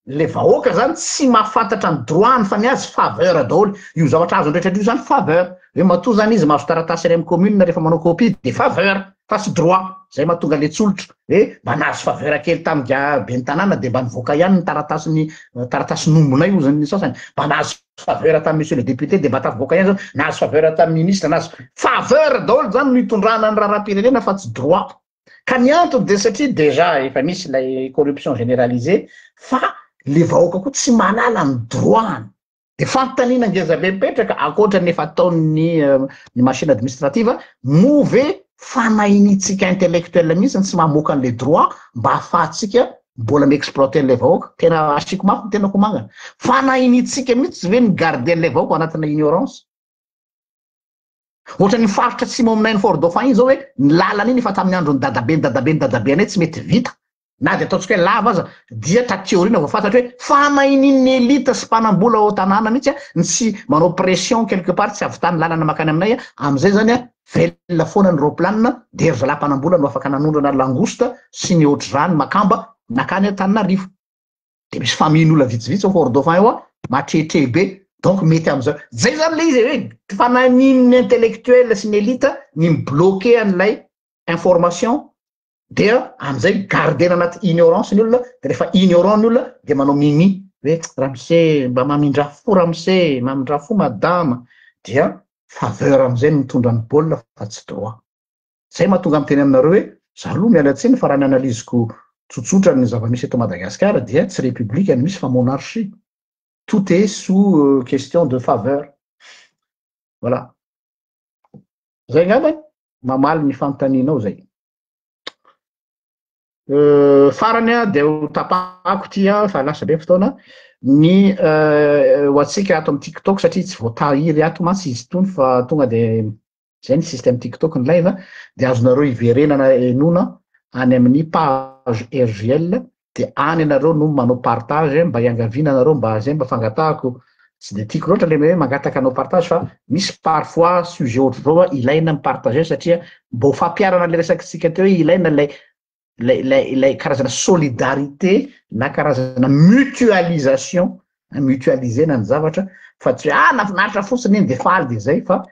[SPEAKER 1] le vahoaka zany tsy mahafantatra ny droit fa ny azy faveur daholo io zavatra azo nrehetra io zany faveur hoe matoa zany izy mahazo taratasy ray amin'ny commune rehefa manao copie de faveur fa sy droit zay mahatonga le tsolotra hoe mba nahazo faveur kely tamin'ny be ny tanàna de mba nivoaka ihany ny taratasy nombonay io zany sasany mba nahazo faveur tamin'ny monsieur le député de mba tavoaka ihany zany nahazo faveur tamin'ny ministre nahazo faveur daholo zany no hitondrana ny raharam-pirenena fa tsy droit ka ny antony de satria déjà efa misy la corruption généralisée fa le vahoaka koa tsy manala ny droit de fantanina ngezabe mipetraka akoatra ny efa ataony ny machine administrative move fanahinitsika intellectuel mihitsy tsy mamoaka an'le droit mba ahafahatsika mbola miexploiter an'le vahoaka tena asiko mafy tena komangana fanahinitsika mihitsy ve ny garder an'le vahoaka anatina ignorance ohatra ny faritra tsy mominainy fort dauphin iny zao hoe ny lalana iny efa tamin'ny andro ny dadabe tsy mety vita na de ataontsika hoe lava aza dia tateorina vao fantatra hoe famahinin'ny elita sy mpanambola ao tanàna mihitsy ny tsy manao pression quelque part tsy avitany lalana makany aminay am'izay zany velona foana ny roplanina de ry zalam-panambola no afaka nanondrana langosta sy ny ohatr'izany makamba nakany Antananarivo de misy famihin'olona vitsivitsy ao fort dauphin eo matrehitre be donc mety am'izao zay zany le izy hoe fanahinin'ny intellectuel sy ny elita ny mibloqué an'ilay information dia am'izay gardena anaty ignorance ny olona de rehefa ignorant ny olona de manao mimi hoe ramose mba mamindra mamindra fo madama dia faveur am'izay no mitondra ny baolina fa tsy droit zay mahatonga am'teny aminareo hoe za aloha mialatsiny fa raha ny analyzeko tsotsotra ny zava-misy eto Madagasikara dia tsy république ny misy fa monarchie tout est sous question de faveur voilà zay ngambany mamaly ny fanontanianao zay farany de ho tapako tia fa lasa be fotoana ny ho atsika ato amin'ny TikTok satria tsy voatahiry ato mantsy izy tony fa tonga de zay ny système TikTok ny live de azonareo iverenana enona any amin'ny page RGL de any anareo no manao partage mba hiangaviana anareo mba zay mba fangatahako tsy de tiako loatra le hoe mangataka anao partage fa misy parfois sujet ohatry zao ilaina mipartager satria mba ho fampiarana le resakitsika teo hoe ilaina lay karazana solidarité na karazana mutualisation mutualisena ny zavatra fa tsy hoe nafinaritra fotsiny iny de faly de zay fa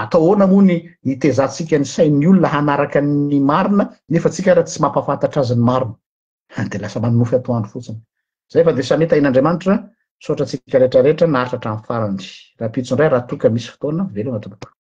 [SPEAKER 1] atao ahoana moa ny itezantsika ny sain'ny olona hanaraka ny marina nefa tsika raha tsy mampafantatra azy ny marina de lasa manofy atoandro fotsiny zay fa de sameta in'Andriamanitra saotra tsika rehetrarehetra naharitra hatramin'ny farany raha pitso indray raha toka misy fotoana velona tompoko